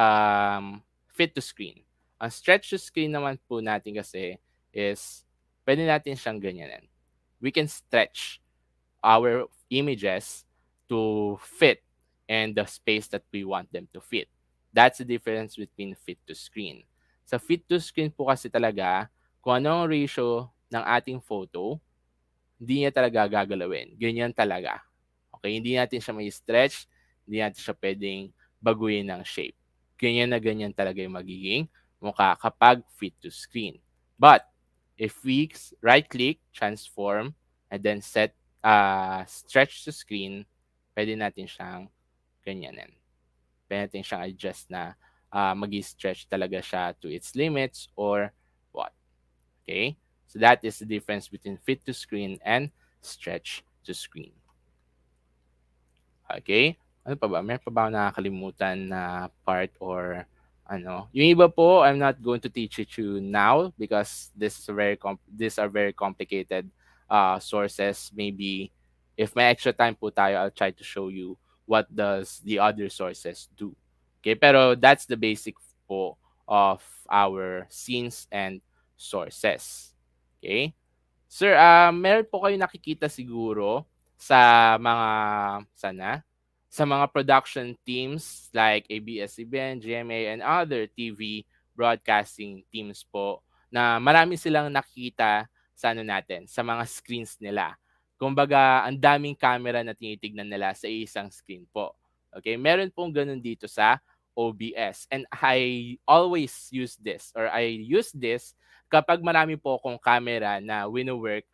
fit to screen. Ang stretch to screen naman po natin kasi is pwede natin siyang ganyanin. We can stretch our images to fit and the space that we want them to fit. That's the difference between fit to screen. Sa fit to screen po kasi talaga, kung anong ratio ng ating photo, hindi niya talaga gagalawin. Ganyan talaga. Okay, hindi natin siya may stretch, hindi natin siya pwedeng baguhin ng shape. Ganyan na ganyan talaga yung magiging mukha kapag fit to screen. But, if we right-click, transform, and then set stretch to screen, pwede natin siyang ganyanin. Pwede natin siyang adjust na mag-stretch talaga siya to its limits or what. Okay? So that is the difference between fit to screen and stretch to screen. Okay? Ano pa ba? Meron pa ba ako nakakalimutan na part or ano? Yung iba po, I'm not going to teach it to you now because these are very complicated sources. Maybe if may extra time po tayo, I'll try to show you what does the other sources do. Okay? Pero that's the basic po of our scenes and sources. Okay? Sir, meron po kayo nakikita siguro sa mga sa mga production teams like ABS-CBN, GMA, and other TV broadcasting teams po na marami silang nakita sa natin, sa mga screens nila. Kumbaga, ang daming camera na tinitignan nila sa isang screen po. Okay, meron pong ganun dito sa OBS. And I always use this, or I use this kapag marami po akong camera na wino-work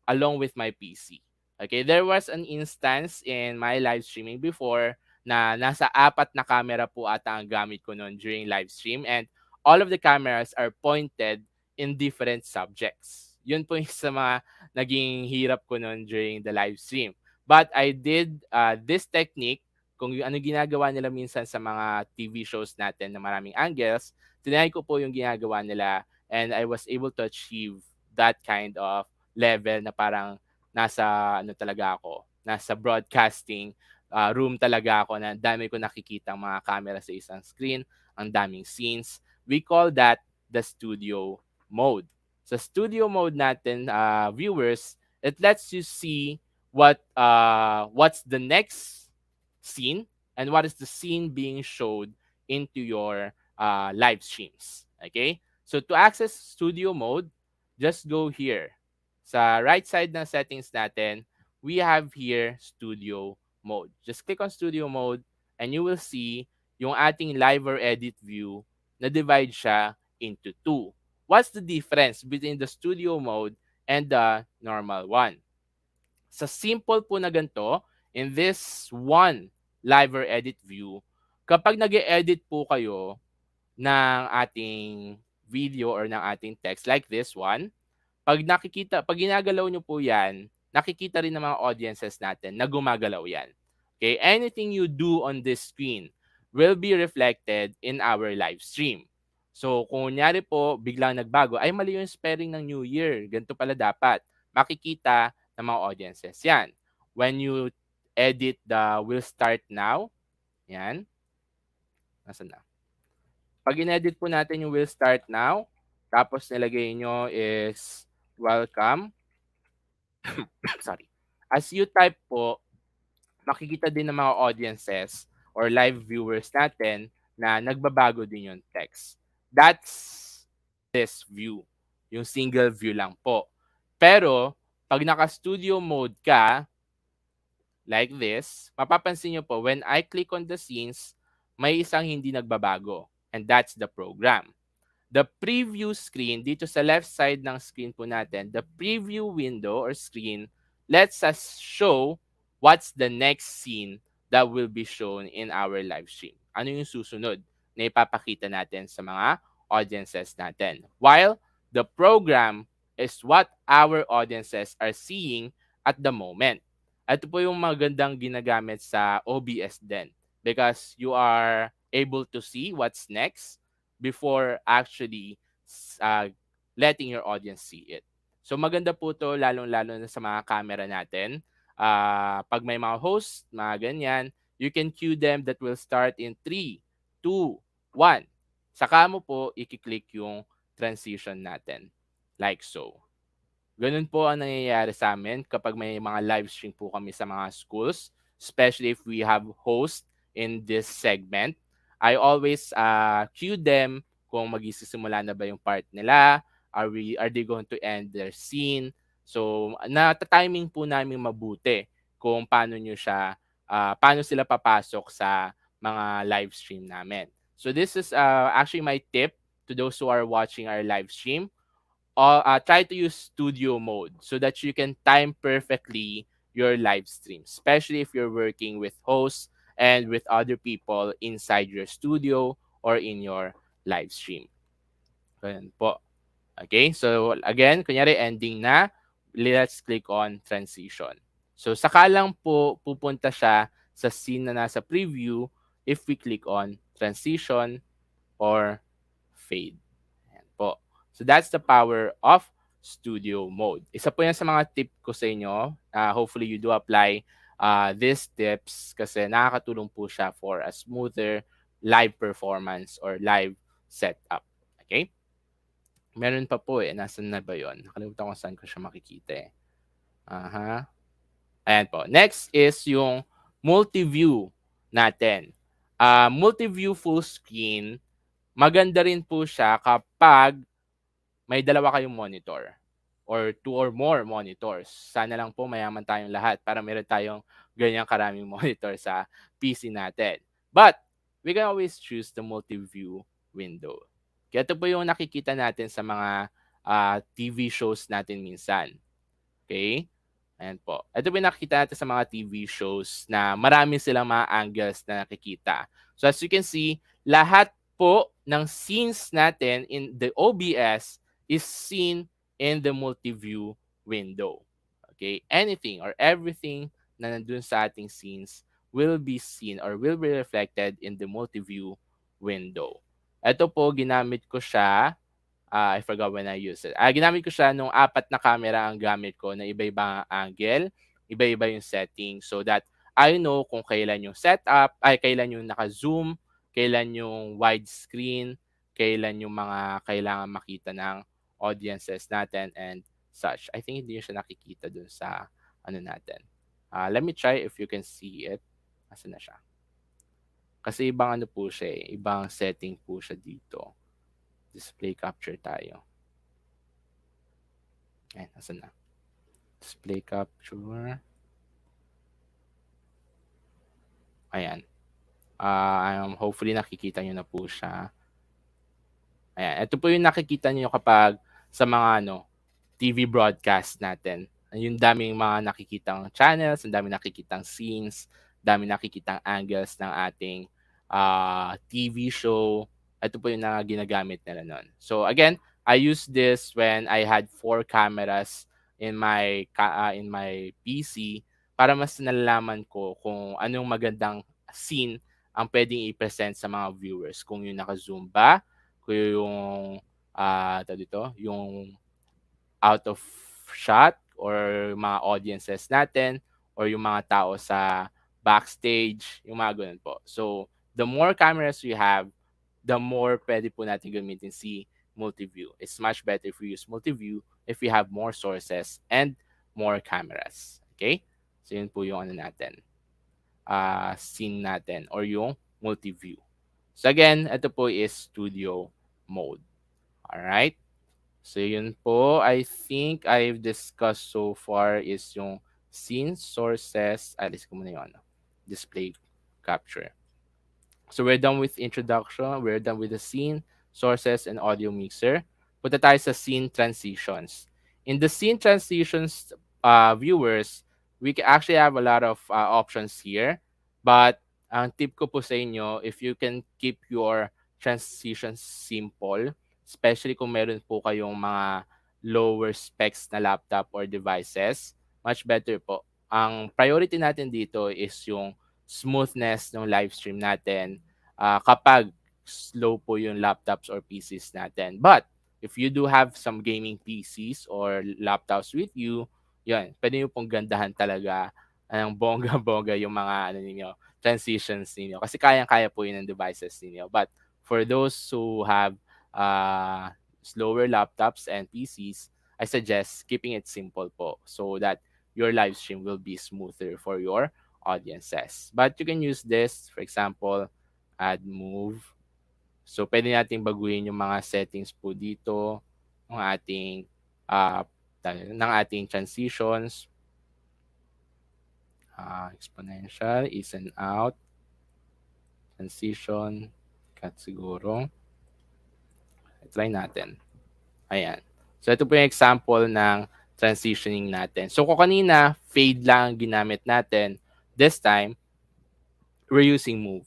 along with my PC. Okay, there was an instance in my live streaming before na nasa 4 na camera po ata ang gamit ko noon during live stream, and all of the cameras are pointed in different subjects. Yun po yung sa mga naging hirap ko noon during the live stream. But I did this technique, kung ano ginagawa nila minsan sa mga TV shows natin na maraming angles, tinry ko po yung ginagawa nila, and I was able to achieve that kind of level na parang nasa nasa broadcasting room talaga ako na dami ko nakikita mga camera sa isang screen, ang daming scenes. We call that the studio mode. Sa studio mode natin, viewers, it lets you see what's the next scene and what is the scene being showed into your live streams. Okay? So to access studio mode, just go here. Sa right side ng settings natin, we have here studio mode. Just click on studio mode and you will see yung ating live or edit view na divide siya into 2. What's the difference between the studio mode and the normal one? Sa simple po na ganito, in this one live or edit view, kapag nag-edit po kayo ng ating video or ng ating text like this one, pag ginagalaw nyo po yan, nakikita rin ng mga audiences natin na gumagalaw yan. Okay? Anything you do on this screen will be reflected in our live stream. So, kung kunyari po, biglang nagbago, ay mali yung spelling ng New Year. Ganito pala dapat. Makikita ng mga audiences. Yan. When you edit the will start now, yan. Nasaan na? Pag in-edit po natin yung will start now, tapos nilagay nyo is welcome. Sorry. As you type po, makikita din ng mga audiences or live viewers natin na nagbabago din yung text. That's this view. Yung single view lang po. Pero, pag naka-studio mode ka, like this, mapapansin nyo po, when I click on the scenes, may isang hindi nagbabago. And that's the program. The preview screen, dito sa left side ng screen po natin, the preview window or screen lets us show what's the next scene that will be shown in our live stream. Ano yung susunod na ipapakita natin sa mga audiences natin. While the program is what our audiences are seeing at the moment. Ito po yung magandang ginagamit sa OBS din because you are able to see what's next before actually uh, letting your audience see it. So maganda po to lalong-lalo na sa mga camera natin. Pag may mga host, mga ganyan, you can cue them that will start in 3, 2, 1. Saka mo po i-click yung transition natin. Like so. Ganun po ang nangyayari sa amin kapag may mga live stream po kami sa mga schools, especially if we have host in this segment. I always cue them kung magsisimula na ba yung part nila, are they going to end their scene. So, nata-timing po namin mabuti kung paano sila papasok sa mga live stream namin. So, this is actually my tip to those who are watching our live stream. Try to use studio mode so that you can time perfectly your live stream, especially if you're working with hosts and with other people inside your studio or in your live stream. Ganun po. Okay, so again, kunyari ending na, let's click on transition. So saka lang po pupunta siya sa scene na nasa preview if we click on transition or fade. Ayan po. So that's the power of studio mode. Isa po yan sa mga tip ko sa inyo. Hopefully you do apply these tips kasi nakakatulong po siya for a smoother live performance or live setup. Okay? Meron pa po eh. Nasaan na ba yun? Nakalimutan ko saan ko siya makikita eh. Ayan po. Next is yung multi-view natin. Multi-view full screen, maganda rin po siya kapag may dalawa kayong monitor or 2 or more monitors. Sana lang po mayaman tayong lahat para meron tayong ganyang karaming monitor sa PC natin. But, we can always choose the multi-view window. Kaya ito po yung nakikita natin sa mga TV shows natin minsan. Okay? Ayan po. Ito po yung nakikita natin sa mga TV shows na marami silang mga angles na nakikita. So as you can see, lahat po ng scenes natin in the OBS is seen in the multi-view window. Okay? Anything or everything na nandun sa ating scenes will be seen or will be reflected in the multi-view window. Ito po, ginamit ko siya. I forgot when I used it. Ginamit ko siya nung 4 na camera ang gamit ko na iba-iba ang angle, iba-iba yung setting so that I know kung kailan yung setup, kailan yung naka-zoom, kailan yung widescreen, kailan yung mga kailangan makita ng audiences natin and such. I think hindi siya nakikita dun sa ano natin. Let me try if you can see it. Asan na siya? Kasi ibang ano po siya eh. Ibang setting po siya dito. Display capture tayo. Ayan, asan na? Display capture. Ayan. Hopefully nakikita nyo na po siya. Ayan. Ito po yung nakikita nyo kapag sa mga TV broadcast natin. Yung daming mga nakikitang channels, ang daming nakikitang scenes, dami nakikitang angles ng ating TV show. Ito po yung ginagamit nila nun. So again, I used this when I had 4 cameras in my PC para mas nalalaman ko kung anong magandang scene ang pwedeng i-present sa mga viewers. Kung yung naka-zoom ba, kung yung tawag dito, yung out of shot or mga audiences natin or yung mga tao sa backstage, yung mga ganun po. So, the more cameras we have, the more pwede po natin gamitin si multi-view. It's much better if we use multi-view if we have more sources and more cameras. Okay? So, yun po yung ano natin, scene natin or yung multi-view. So, again, ito po is studio mode. Alright? So, yun po. I think I've discussed so far is yung scene sources. Alis ko muna yung ano, display capture. So, we're done with introduction. We're done with the scene, sources, and audio mixer. Punta tayo sa scene transitions. In the scene transitions, viewers, actually have a lot of options here. But ang tip ko po sa inyo, if you can keep your transitions simple, especially kung meron po kayong mga lower specs na laptop or devices, much better po. Ang priority natin dito is yung smoothness ng live stream natin kapag slow po yung laptops or PCs natin. But if you do have some gaming PCs or laptops with you, yan, pwede nyo pong gandahan talaga ng bongga-bongga yung mga ano ninyo, transitions ninyo. Kasi kayang-kaya po yun ng devices ninyo. But for those who have slower laptops and PCs, I suggest keeping it simple po so that your live stream will be smoother for your audiences. But you can use this, for example, add move. So, pwede natin baguhin yung mga settings po dito ng ating transitions. Exponential, is and out, transition, cut siguro. Try natin. Ayan. So, ito po yung example ng transitioning natin. So, kung kanina, fade lang ginamit natin, this time, we're using move.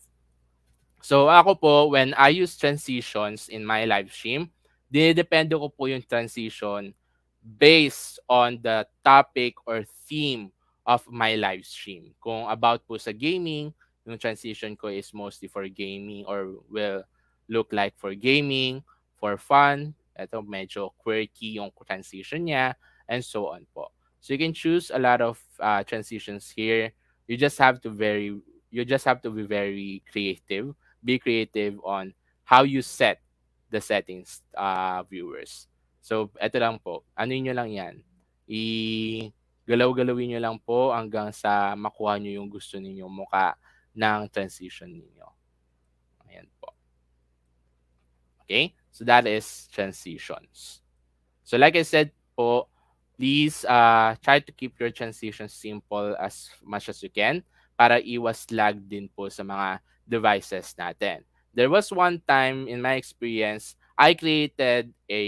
So, ako po, when I use transitions in my live stream, dinidepende ko po yung transition based on the topic or theme of my live stream. Kung about po sa gaming, yung transition ko is mostly for gaming or will look like for gaming, for fun. Ito, medyo quirky yung transition niya, and so on po. So, you can choose a lot of transitions here. You just have to be very creative. Be creative on how you set the settings, viewers. So, eto lang po. Ano nyo lang yan? Galaw-galawin nyo lang po hanggang sa makuha nyo yung gusto ninyong muka ng transition ninyo. Ayan po. Okay? So, that is transitions. So, like I said po, please try to keep your transitions simple as much as you can para iwas lag din po sa mga devices natin. There was one time in my experience, I created a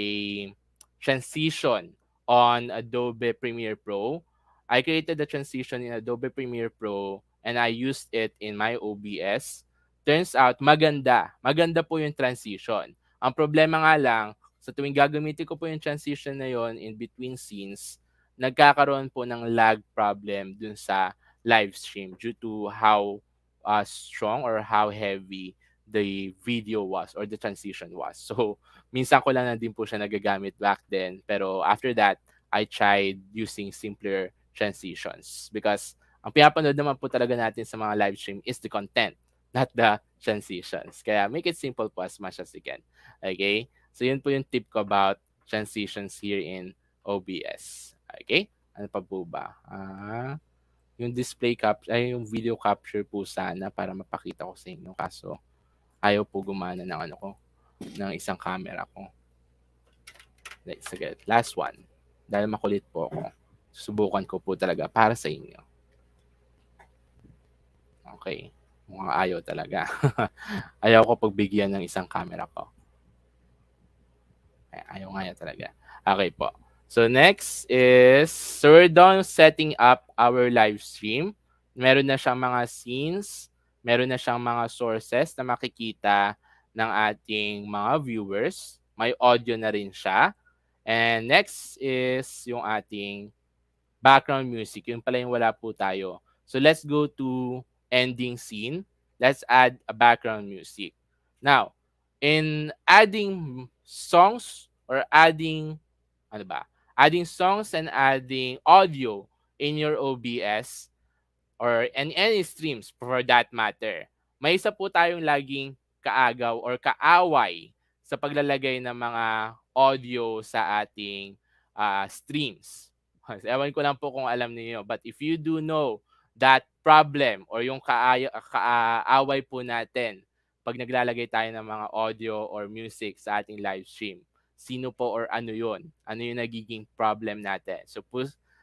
transition on Adobe Premiere Pro. I created the transition in Adobe Premiere Pro and I used it in my OBS. Turns out, maganda. Maganda po yung transition. Ang problema nga lang, sa tuwing gagamitin ko po yung transition na yon in between scenes, nagkakaroon po ng lag problem dun sa live stream due to how strong or how heavy the video was or the transition was. So, minsan ko lang na din po siya nagagamit back then. Pero after that, I tried using simpler transitions because ang pinapanood naman po talaga natin sa mga live stream is the content, not the transitions. Kaya make it simple po as much as you can. Okay? So, yun po yung tip ko about transitions here in OBS. Okay? Ano pa po ba? Yung yung video capture po sana para mapakita ko sa inyo. Kaso, ayaw po gumana ng ng isang camera ko. Let's get last one. Dahil makulit po ako, susubukan ko po talaga para sa inyo. Okay. Mukhang ayaw talaga. Ayaw ko pagbigyan ng isang camera ko. Ayaw nga talaga. Okay po. So next is, so we're done setting up our live stream. Meron na siyang mga scenes, meron na siyang mga sources na makikita ng ating mga viewers. May audio na rin siya. And next is yung ating background music. Yun pala yung wala po tayo. So let's go to ending scene. Let's add a background music. Now, in adding songs or adding ano ba? Adding songs and adding audio in your OBS or in any streams for that matter. May isa po tayong laging kaagaw or kaaway sa paglalagay ng mga audio sa ating streams. Ewan ko lang po kung alam niyo, but if you do know that problem or yung kaaway po natin pag naglalagay tayo ng mga audio or music sa ating live stream, sino po or ano yun? Ano yung nagiging problem natin? So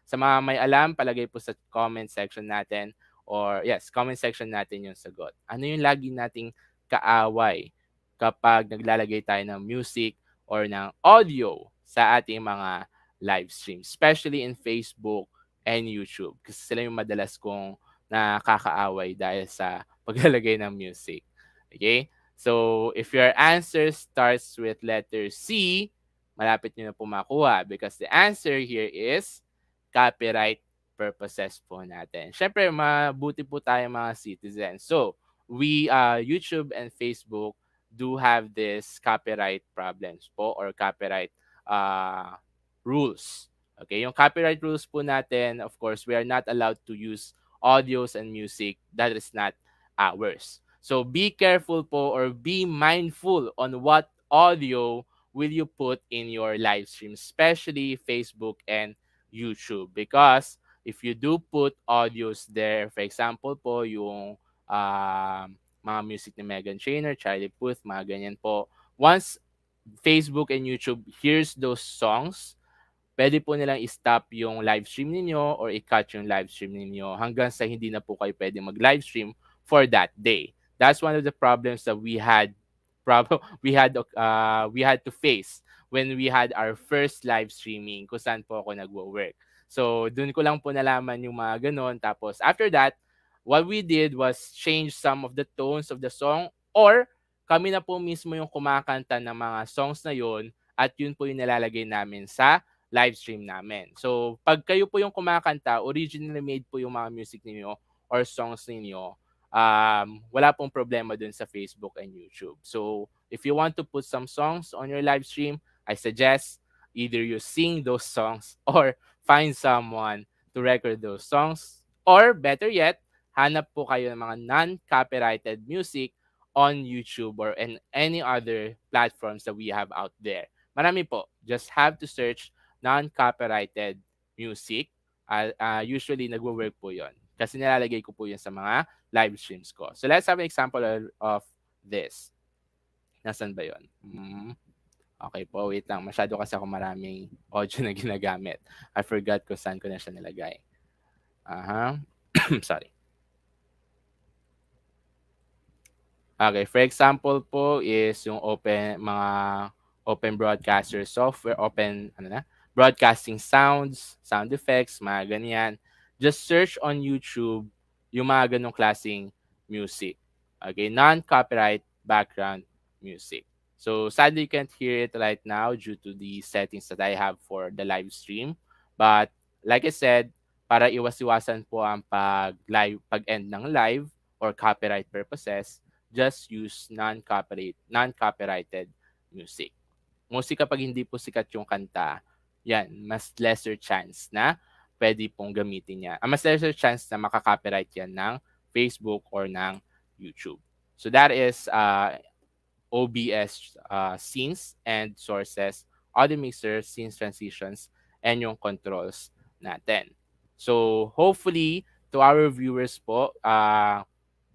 sa mga may alam, palagay po sa comment section natin or yes, comment section natin yung sagot. Ano yung lagi nating kaaway kapag naglalagay tayo ng music or ng audio sa ating mga live stream, especially in Facebook and YouTube. Kasi sila yung madalas kong nakakaaway dahil sa paglalagay ng music. Okay? So, if your answer starts with letter C, malapit nyo na po makuha because the answer here is copyright purposes po natin. Siyempre, mabuti po tayo mga citizens. So, we, YouTube and Facebook do have this copyright problems po or copyright uh, rules. Okay, yung copyright rules po natin, of course, we are not allowed to use audios and music that is not ours. So be careful po or be mindful on what audio will you put in your live stream, especially Facebook and YouTube. Because if you do put audios there, for example po, yung mga music ni Megan Trainor, Charlie Puth, mga ganyan po. Once Facebook and YouTube hears those songs, pwede po nilang i-stop yung live stream ninyo or i-cut yung live stream ninyo hanggang sa hindi na po kayo pwede mag-live stream for that day. That's one of the problems that we had to face when we had our first live streaming kung saan po ako nagwo-work. So, dun ko lang po nalaman yung mga ganon. Tapos, after that, what we did was change some of the tones of the song or kami na po mismo yung kumakanta ng mga songs na yun at yun po yung nilalagay namin sa live stream namin. So, pag kayo po yung kumakanta, originally made po yung mga music ninyo or songs ninyo, wala pong problema dun sa Facebook and YouTube. So, if you want to put some songs on your live stream, I suggest either you sing those songs or find someone to record those songs. Or better yet, hanap po kayo ng mga non-copyrighted music on YouTube or in any other platforms that we have out there. Marami po. Just have to search non-copyrighted music. Usually, nagwo-work po yon kasi nilalagay ko po yun sa mga live streams ko. So, let's have an example of this. Nasaan ba yun? Okay po, wait lang. Masyado kasi ako maraming audio na ginagamit. I forgot kung saan ko na siya nilagay. Sorry. Okay, for example po is yung mga open broadcaster software, broadcasting sounds, sound effects, mga ganyan. Just search on YouTube yung mga ganong klaseng music. Okay, non-copyright background music. So sadly, you can't hear it right now due to the settings that I have for the live stream. But like I said, para iwas-iwasan po ang pag-end ng live or copyright purposes, just use non-copyrighted music. Mostly kapag hindi po sikat yung kanta, yan, mas lesser chance na pwede pong gamitin niya. Mas lesser chance na makaka-copyright yan ng Facebook or ng YouTube. So that is OBS scenes and sources, audio mixer, scenes transitions, and yung controls natin. So hopefully, to our viewers po,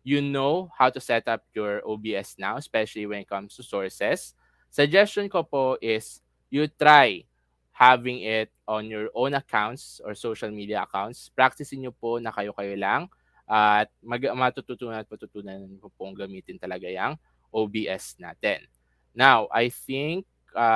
you know how to set up your OBS now, especially when it comes to sources. Suggestion ko po is you try having it on your own accounts or social media accounts. Practicein nyo po na kayo-kayo lang at matututunan po pong gamitin talaga yung OBS natin. Now, I think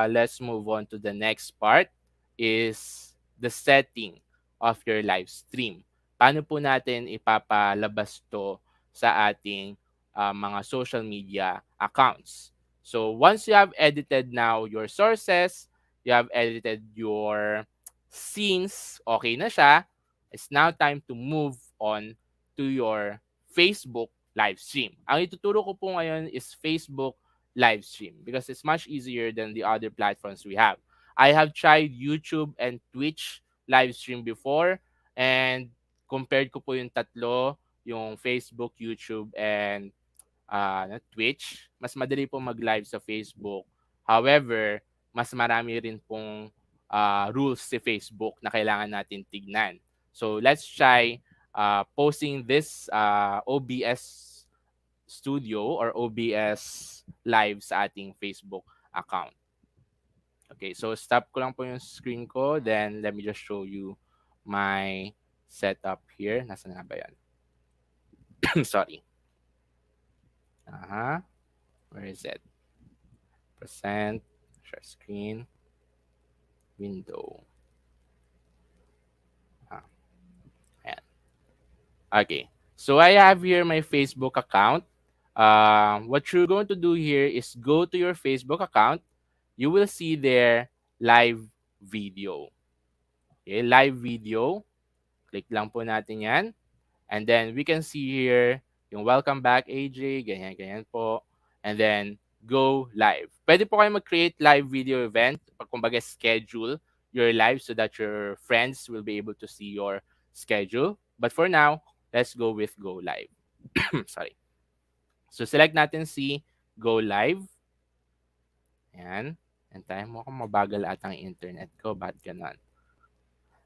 let's move on to the next part is the setting of your live stream. Paano po natin ipapalabas to sa ating mga social media accounts? So, once you have edited now your sources, you have edited your scenes, okay na siya, it's now time to move on to your Facebook live stream. Ang ituturo ko po ngayon is Facebook live stream because it's much easier than the other platforms we have. I have tried YouTube and Twitch live stream before, and compared ko po yung tatlo, yung Facebook, YouTube, and Twitch, mas madali po mag-live sa Facebook. However, mas marami rin pong rules si Facebook na kailangan natin tignan. So let's try posting this OBS Studio or OBS Live sa ating Facebook account. Okay, so stop ko lang po yung screen ko. Then, let me just show you my setup here. Nasaan nga ba yan? Sorry. Where is it? Present, share screen, window. Ayan. Okay. So I have here my Facebook account. What you're going to do here is go to your Facebook account. You will see there live video. Okay, live video. Click lang po natin yan. And then we can see here yung welcome back AJ, ganyan po. And then go live. Pwede po kayo mag-create live video event, kumbaga schedule your live so that your friends will be able to see your schedule. But for now, let's go with go live. Sorry. So select natin si go live. Ayan. And tayo mo kung mabagal at ang internet ko. Ba't ganon?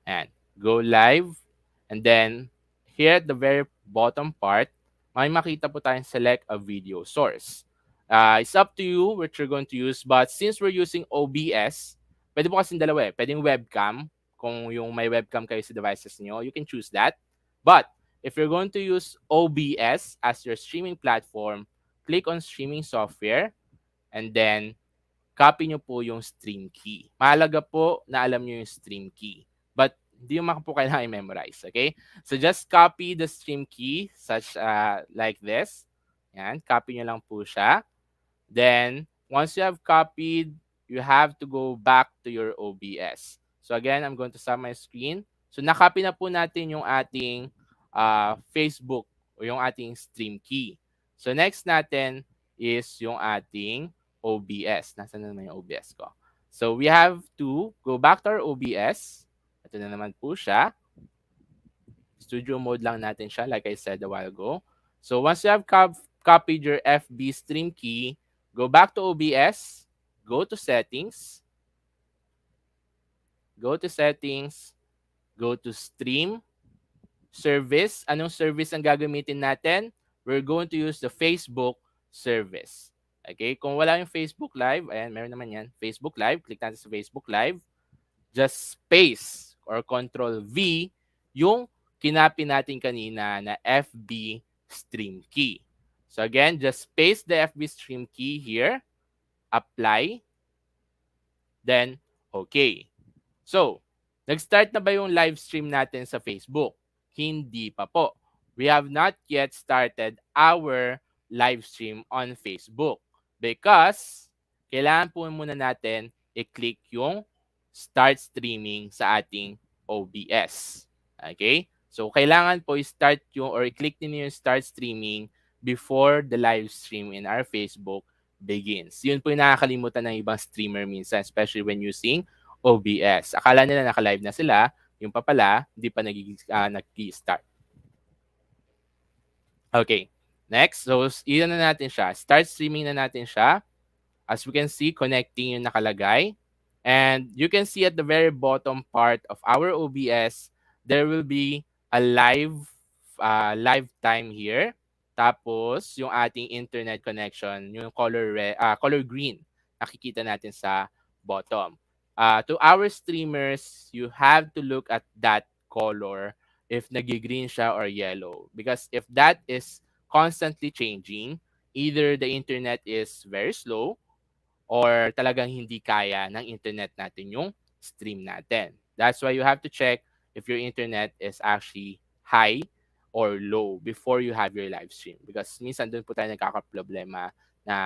Ayan. Go live. And then, here at the very bottom part, may makita po tayong select a video source. It's up to you what you're going to use. But since we're using OBS, pwede po kasing dalawa eh. Pwedeng webcam. Kung yung may webcam kayo sa devices niyo, you can choose that. But, if you're going to use OBS as your streaming platform, click on streaming software. And then, copy nyo po yung stream key. Mahalaga po na alam nyo yung stream key. But hindi mo po kailangan i-memorize. Okay? So just copy the stream key such like this. Yan. Copy nyo lang po siya. Then, once you have copied, you have to go back to your OBS. So again, I'm going to stop my screen. So nakopy na po natin yung ating Facebook o yung ating stream key. So next natin is yung ating OBS. Nasaan na naman yung OBS ko? So we have to go back to our OBS. Ito na naman po siya. Studio mode lang natin siya like I said a while ago. So once you have copied your FB stream key, go back to OBS, go to settings, go to stream, service. Anong service ang gagamitin natin? We're going to use the Facebook service. Okay, kung wala yung Facebook Live, ayan, meron naman yan. Facebook Live, click natin sa Facebook Live. Just space or Control V yung kinopy natin kanina na FB stream key. So again, just paste the FB stream key here. Apply. Then, okay. So, nag-start na ba yung live stream natin sa Facebook? Hindi pa po. We have not yet started our live stream on Facebook. Because, kailangan po muna natin i-click yung start streaming sa ating OBS. Okay? So, kailangan po i-start yung or i-click niyo yung start streaming before the live stream in our Facebook begins. Yun po yung nakakalimutan ng ibang streamer minsan, especially when using OBS. Akala nila naka-live na sila, yung pa pala, hindi pa nag-start. Okay. Next, so iyan na natin siya. Start streaming na natin siya. As we can see, connecting yung nakalagay. And you can see at the very bottom part of our OBS, there will be a live time here. Tapos, yung ating internet connection, yung color green, nakikita natin sa bottom. To our streamers, you have to look at that color if nag-green siya or yellow. Because if that is constantly changing, either the internet is very slow or talagang hindi kaya ng internet natin yung stream natin. That's why you have to check if your internet is actually high or low before you have your live stream. Because minsan doon po tayo nagkakaproblema na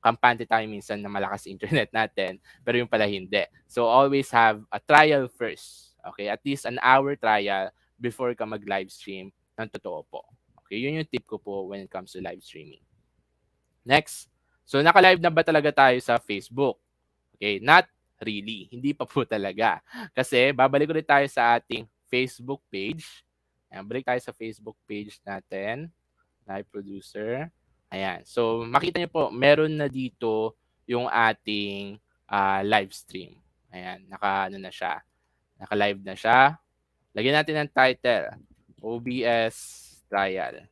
kampante tayo minsan na malakas internet natin, pero yung pala hindi. So always have a trial first. Okay, at least an hour trial before ka mag-live stream ng totoo po. Okay, yun yung tip ko po when it comes to live streaming. Next, So, naka-live na ba talaga tayo sa Facebook? Okay, not really. Hindi pa po talaga. Kasi, babalik ulit tayo sa ating Facebook page. Ayan, balik tayo sa Facebook page natin. Live producer. Ayan. So, makita niyo po, meron na dito yung ating live stream. Ayan, ano na siya. Naka-live na siya. Lagyan natin ng title. OBS trial.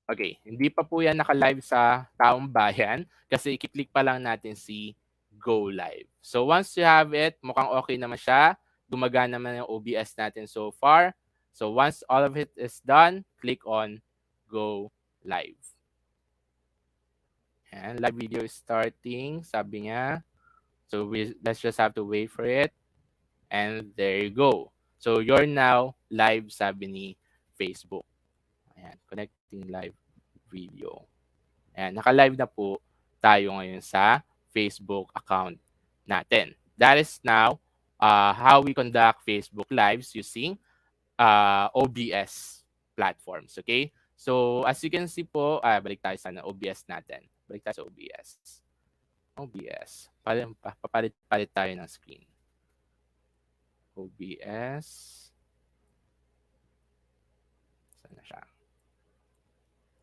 Okay, hindi pa po yan naka-live sa Taong Bayan kasi i-click pa lang natin si Go Live. So once you have it, mukhang okay naman siya. Gumagana naman yung OBS natin so far. So once all of it is done, click on Go Live. And live video is starting, sabi niya. So let's just have to wait for it. And there you go. So you're now live, sabi ni Facebook. Ayan, connecting live video. Ayan, naka-live na po tayo ngayon sa Facebook account natin. That is now how we conduct Facebook Lives using OBS platforms. Okay? So, as you can see po, balik tayo sa OBS natin. Balik tayo sa OBS. OBS. Papalit tayo ng screen. OBS. Saan na siya?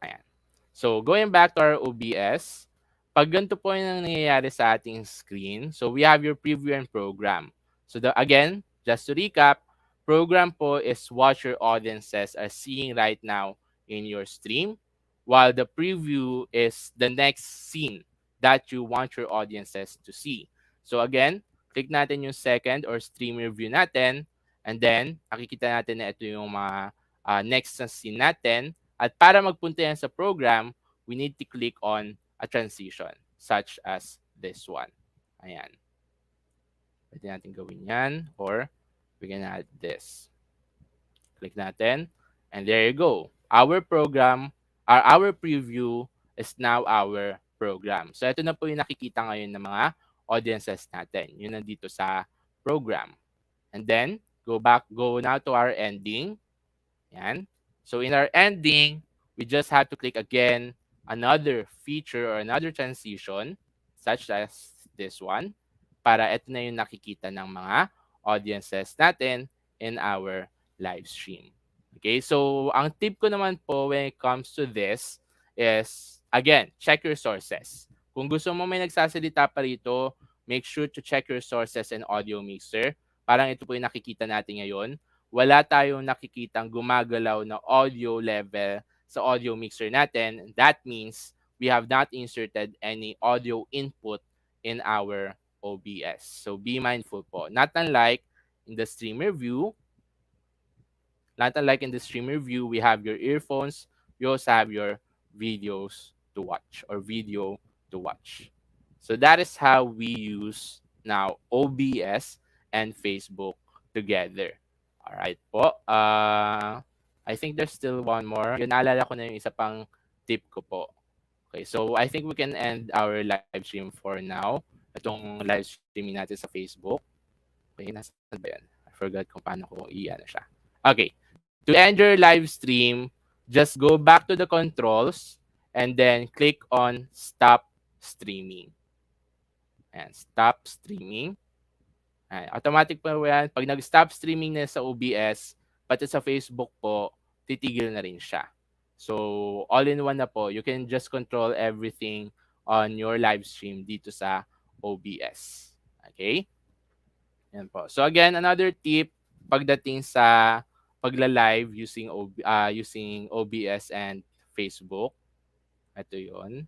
Ayan. So, going back to our OBS, pag ganito po yung nangyayari sa ating screen, so we have your preview and program. So, again, just to recap, program po is what your audiences are seeing right now in your stream, while the preview is the next scene that you want your audiences to see. So, again, click natin yung second or stream review natin, and then, nakikita natin na ito yung mga next na scene natin. At para magpunta yan sa program, we need to click on a transition such as this one. Ayan. Pwede natin gawin yan or we can add this. Click natin and there you go. Our program, our preview is now our program. So ito na po yung nakikita ngayon ng mga audiences natin. Yun nandito sa program. And then, go now to our ending. Ayan. So in our ending, we just have to click again another feature or another transition such as this one para ito na yung nakikita ng mga audiences natin in our live stream. Okay, so ang tip ko naman po when it comes to this is, again, check your sources. Kung gusto mo may nagsasalita pa rito, make sure to check your sources and audio mixer. Parang ito po yung nakikita natin ngayon. Wala tayong nakikitang gumagalaw na audio level sa audio mixer natin. That means we have not inserted any audio input in our OBS. So be mindful po. Not unlike in the streamer view, we have your earphones. You also have your videos to watch or video to watch. So that is how we use now OBS and Facebook together. Alright po. I think there's still one more. Yun, naalala ko na yung isa pang tip ko po. Okay, so I think we can end our live stream for now. Itong live streaming natin sa Facebook. Okay, nasa ba yan? I forgot kung paano ko i-ano siya. Okay, to end your live stream, just go back to the controls and then click on Stop Streaming. And Stop Streaming. Ayan, automatic po yan. Pag nag-stop streaming na sa OBS, pati sa Facebook po, titigil na rin siya. So, all-in-one na po. You can just control everything on your live stream dito sa OBS. Okay? Yan po. So, again, another tip pagdating sa pagla-live using OBS and Facebook. Ito yun.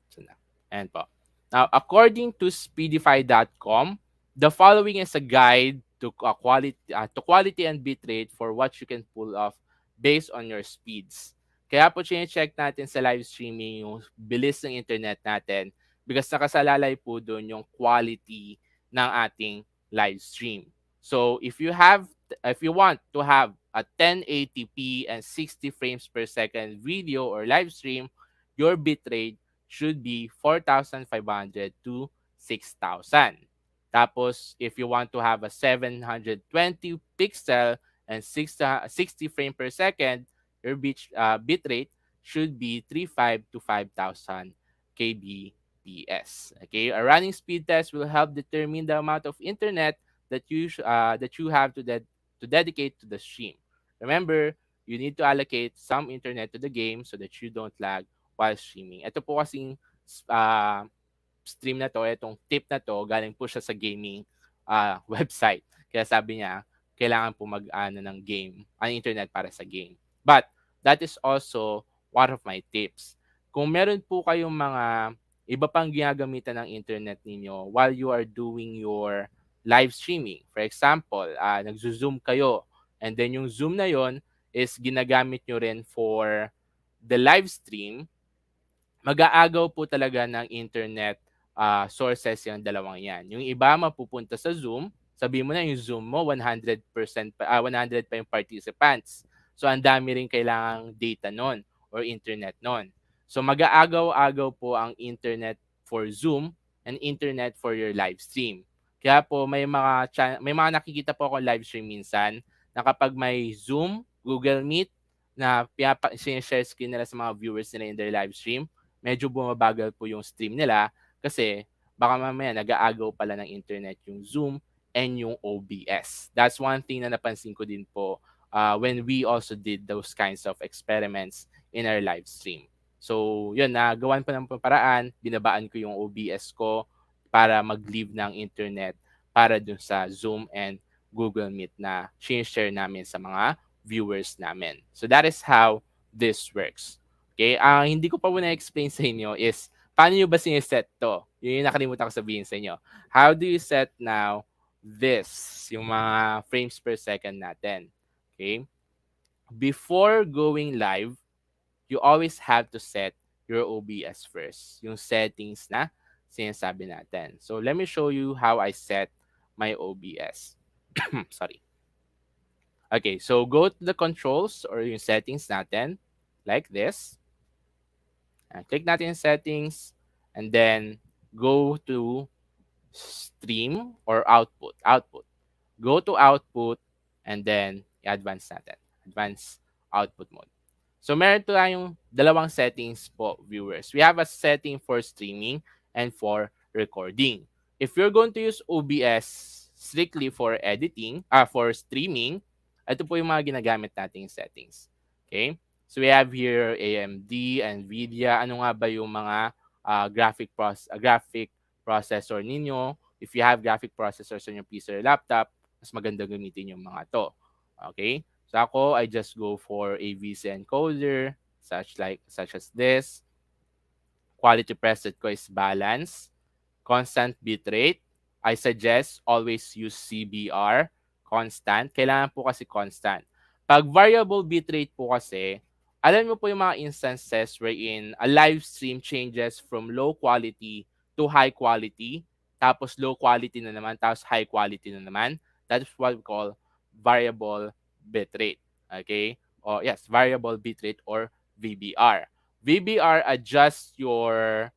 So, ayan po. Now, according to speedify.com, the following is a guide to quality and bitrate for what you can pull off based on your speeds. Kaya po check natin sa live streaming yung bilis ng internet natin because nakasalalay po doon yung quality ng ating live stream. So, if you want to have a 1080p and 60 frames per second video or live stream, your bitrate should be 4,500 to 6,000. Tapos, if you want to have a 720 pixel and 60 frame per second, your bit rate should be 35 to 5,000 kbps. Okay, a running speed test will help determine the amount of internet that you have to dedicate to the stream. Remember, you need to allocate some internet to the game so that you don't lag while streaming. Ito po kasing uh, stream na 'to, itong tip na 'to, galing po siya sa gaming, website. Kaya sabi niya, kailangan po mag-ano ng game, ang internet para sa game. But that is also one of my tips. Kung meron po kayong mga iba pang ginagamitan ng internet ninyo while you are doing your live streaming. For example, nagzo-Zoom kayo and then yung Zoom na yon is ginagamit nyo rin for the live stream, mag-aagaw po talaga ng internet sources yung dalawang yan. Yung iba mapupunta sa Zoom, sabi mo na yung Zoom mo 100% 100 pa yung participants. So ang dami rin kailangang data nun or internet nun. So mag-aagaw-agaw po ang internet for Zoom and internet for your live stream. Kaya po may mga nakikita po ako live stream minsan na kapag may Zoom, Google Meet na share screen nila sa mga viewers nila in their live stream, medyo bumabagal po yung stream nila kasi baka mamaya nag-aagaw pala ng internet yung Zoom and yung OBS. That's one thing na napansin ko din po when we also did those kinds of experiments in our live stream. So, yun, nagawan pa ng paraan, binabaan ko yung OBS ko para mag-leave ng internet para dun sa Zoom and Google Meet na share namin sa mga viewers namin. So, that is how this works. Okay, ang hindi ko pa muna explain sa inyo is paano nyo ba siniset to? Yun yung nakalimutan ko sabihin sa inyo. How do you set now this, yung mga frames per second natin? Okay, before going live, you always have to set your OBS first, yung settings na sinasabi natin. So let me show you how I set my OBS. Sorry. Okay, so go to the controls or yung settings natin like this. Click natin yung settings and then go to stream or output. Go to output and then i-advance natin. Advance output mode. So meron tayong dalawang settings po, viewers. We have a setting for streaming and for recording. If you're going to use OBS strictly for editing, for streaming, ito po yung mga ginagamit nating settings. Okay? So we have here AMD, NVIDIA. Ano nga ba yung mga graphic processor ninyo? If you have graphic processors on your PC or laptop, mas maganda gamitin yung mga to. Okay? So ako, I just go for a VC encoder, such as this. Quality preset ko is balance. Constant bitrate. I suggest always use CBR. Constant. Kailangan po kasi constant. Pag variable bitrate po kasi, alam mo po yung mga instances wherein a live stream changes from low quality to high quality, tapos low quality na naman, tapos high quality na naman. That is what we call variable bitrate. Okay? O yes, variable bitrate or VBR. VBR adjusts your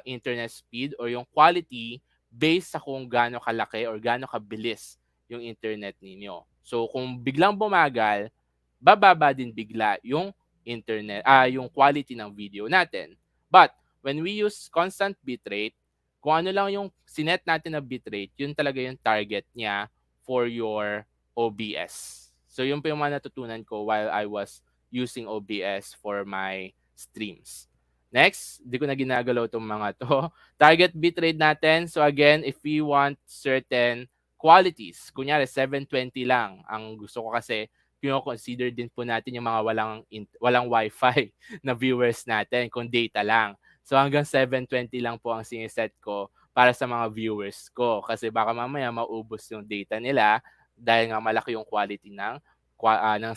internet speed or yung quality based sa kung gaano kalaki or gaano kabilis yung internet ninyo. So kung biglang bumagal, bababa din bigla yung internet, yung quality ng video natin. But when we use constant bitrate, kung ano lang yung sinet natin na bitrate, yun talaga yung target niya for your OBS. So yun po yung mga natutunan ko while I was using OBS for my streams. Next, di ko na ginagalaw itong mga to. Target bitrate natin. So again, if we want certain qualities, kunyari 720 lang. Ang gusto ko kasi, consider din po natin yung mga walang wifi na viewers natin, kung data lang. So hanggang 720 lang po ang siniset ko para sa mga viewers ko. Kasi baka mamaya maubos yung data nila dahil nga malaki yung quality ng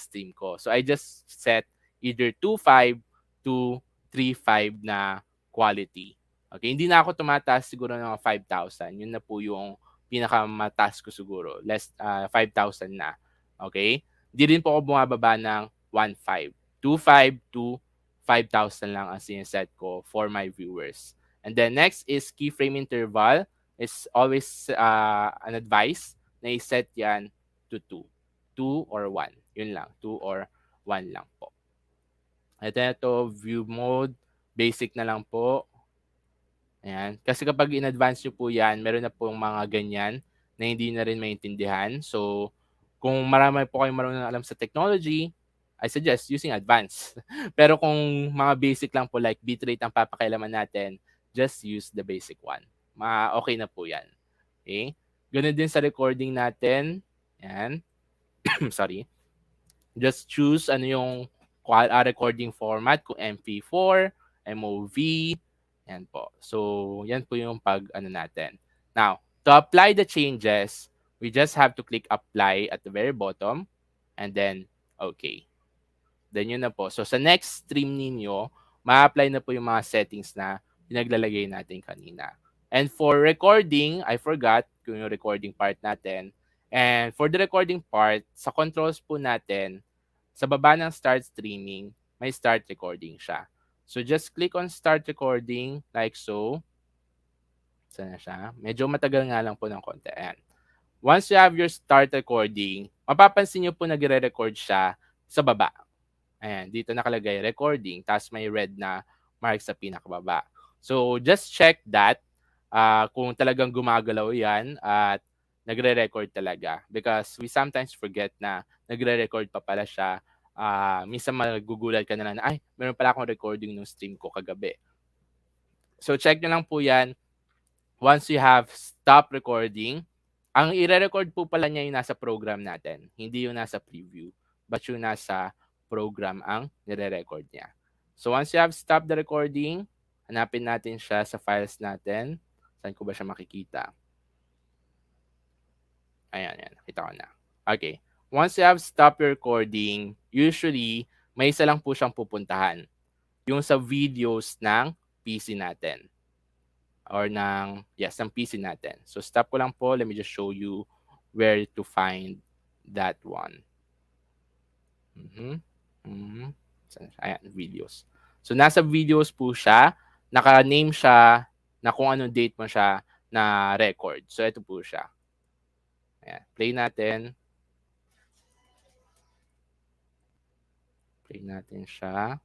stream ko. So I just set either 2.5 to 3.5 na quality. Okay, hindi na ako tumataas siguro ng 5,000. Yun na po yung pinakamataas ko siguro. 5,000 na. Okay? Hindi rin po ako bumababa ng 1.5. 2.5 to 5,000 lang ang siniset ko for my viewers. And then next is keyframe interval. Is always an advice na i-set yan to 2. 2 or 1. Yun lang. 2 or 1 lang po. Ito, view mode, basic na lang po. Ayan. Kasi kapag in-advance nyo po yan, meron na pong mga ganyan na hindi na rin maintindihan. So, kung marami po kayong marunong alam sa technology, I suggest using advanced. Pero kung mga basic lang po like bitrate ang papakailaman natin, just use the basic one. Okay na po yan. Okay? Ganun din sa recording natin. Yan. Sorry. Just choose ano yung recording format, kung MP4, MOV, yan po. So, yan po yung pag ano natin. Now, to apply the changes, we just have to click apply at the very bottom and then okay. Then yun na po. So, sa next stream ninyo, ma-apply na po yung mga settings na pinaglalagay natin kanina. And for recording, I forgot kung yung recording part natin. And for the recording part, sa controls po natin, sa baba ng start streaming, may start recording siya. So just click on start recording like so. Sana siya. Medyo matagal nga lang po ng konti. Ayan. Once you have your start recording, mapapansin nyo po nagre-record siya sa baba. Ayan, dito nakalagay recording, tapos may red na mark sa pinakababa. So just check that kung talagang gumagalaw yan at nagre-record talaga. Because we sometimes forget na nagre-record pa pala siya. Minsan magugulat ka na lang na, ay, meron pala akong recording ng stream ko kagabi. So check nyo lang po yan. Once you have stop recording, ang i-record po pala niya yung nasa program natin, hindi yung nasa preview, but yung nasa program ang nire-record niya. So once you have stopped the recording, hanapin natin siya sa files natin. Saan ko ba siya makikita? Ayan, nakita ko na. Okay. Once you have stopped your recording, usually, may isa lang po siyang pupuntahan. Yung sa videos ng PC natin. Or ng PC natin. So stop ko lang po. Let me just show you where to find that one. Ayan, videos. So nasa videos po siya. Naka-name siya na kung anong date mo siya na record. So ito po siya. Ayan, play natin. Play natin siya.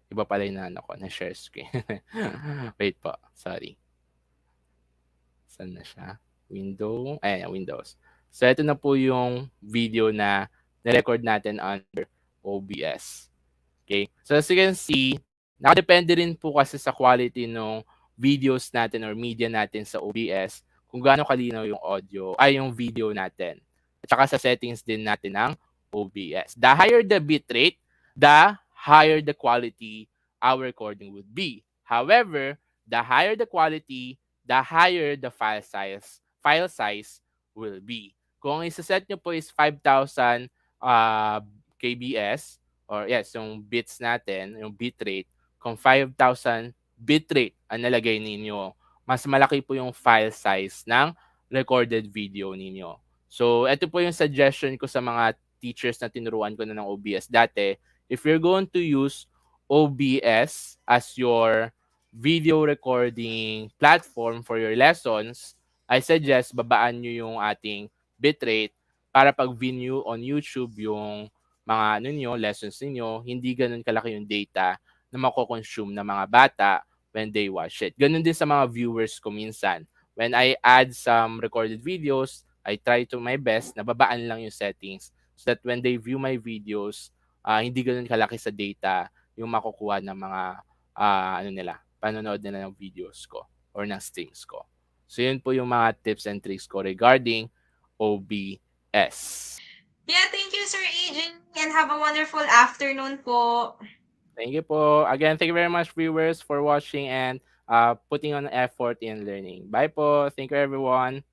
Iba pala yung ano ko, na-share screen. Wait po, sorry. Saan na siya? Windows. So, ito na po yung video na na-record natin under OBS. Okay? So, as you can see, nakadepende rin po kasi sa quality ng videos natin or media natin sa OBS kung gaano kalinaw yung yung video natin. At saka sa settings din natin ng OBS. The higher the bitrate, the higher the quality our recording would be. However, the higher the quality, the higher the file size will be. Kung isa-set nyo po is 5,000 kbs, or yes, yung bits natin, yung bitrate, kung 5,000 bitrate ang nalagay ninyo, mas malaki po yung file size ng recorded video ninyo. So, ito po yung suggestion ko sa mga teachers na tinuruan ko na ng OBS dati. If you're going to use OBS as your video recording platform for your lessons, I suggest babaan nyo yung ating bitrate para pag view on YouTube yung mga lessons niyo, hindi ganun kalaki yung data na mako-consume ng mga bata when they watch it. Ganun din sa mga viewers ko minsan. When I add some recorded videos, I try to my best na babaan lang yung settings so that when they view my videos, hindi ganun kalaki sa data yung makukuha ng mga panonood nila ng videos ko or ng streams ko. So yun po yung mga tips and tricks ko regarding OBS. Yeah, thank you, Sir AJ, and have a wonderful afternoon po. Thank you po. Again, thank you very much viewers for watching and putting on effort in learning. Bye po. Thank you everyone.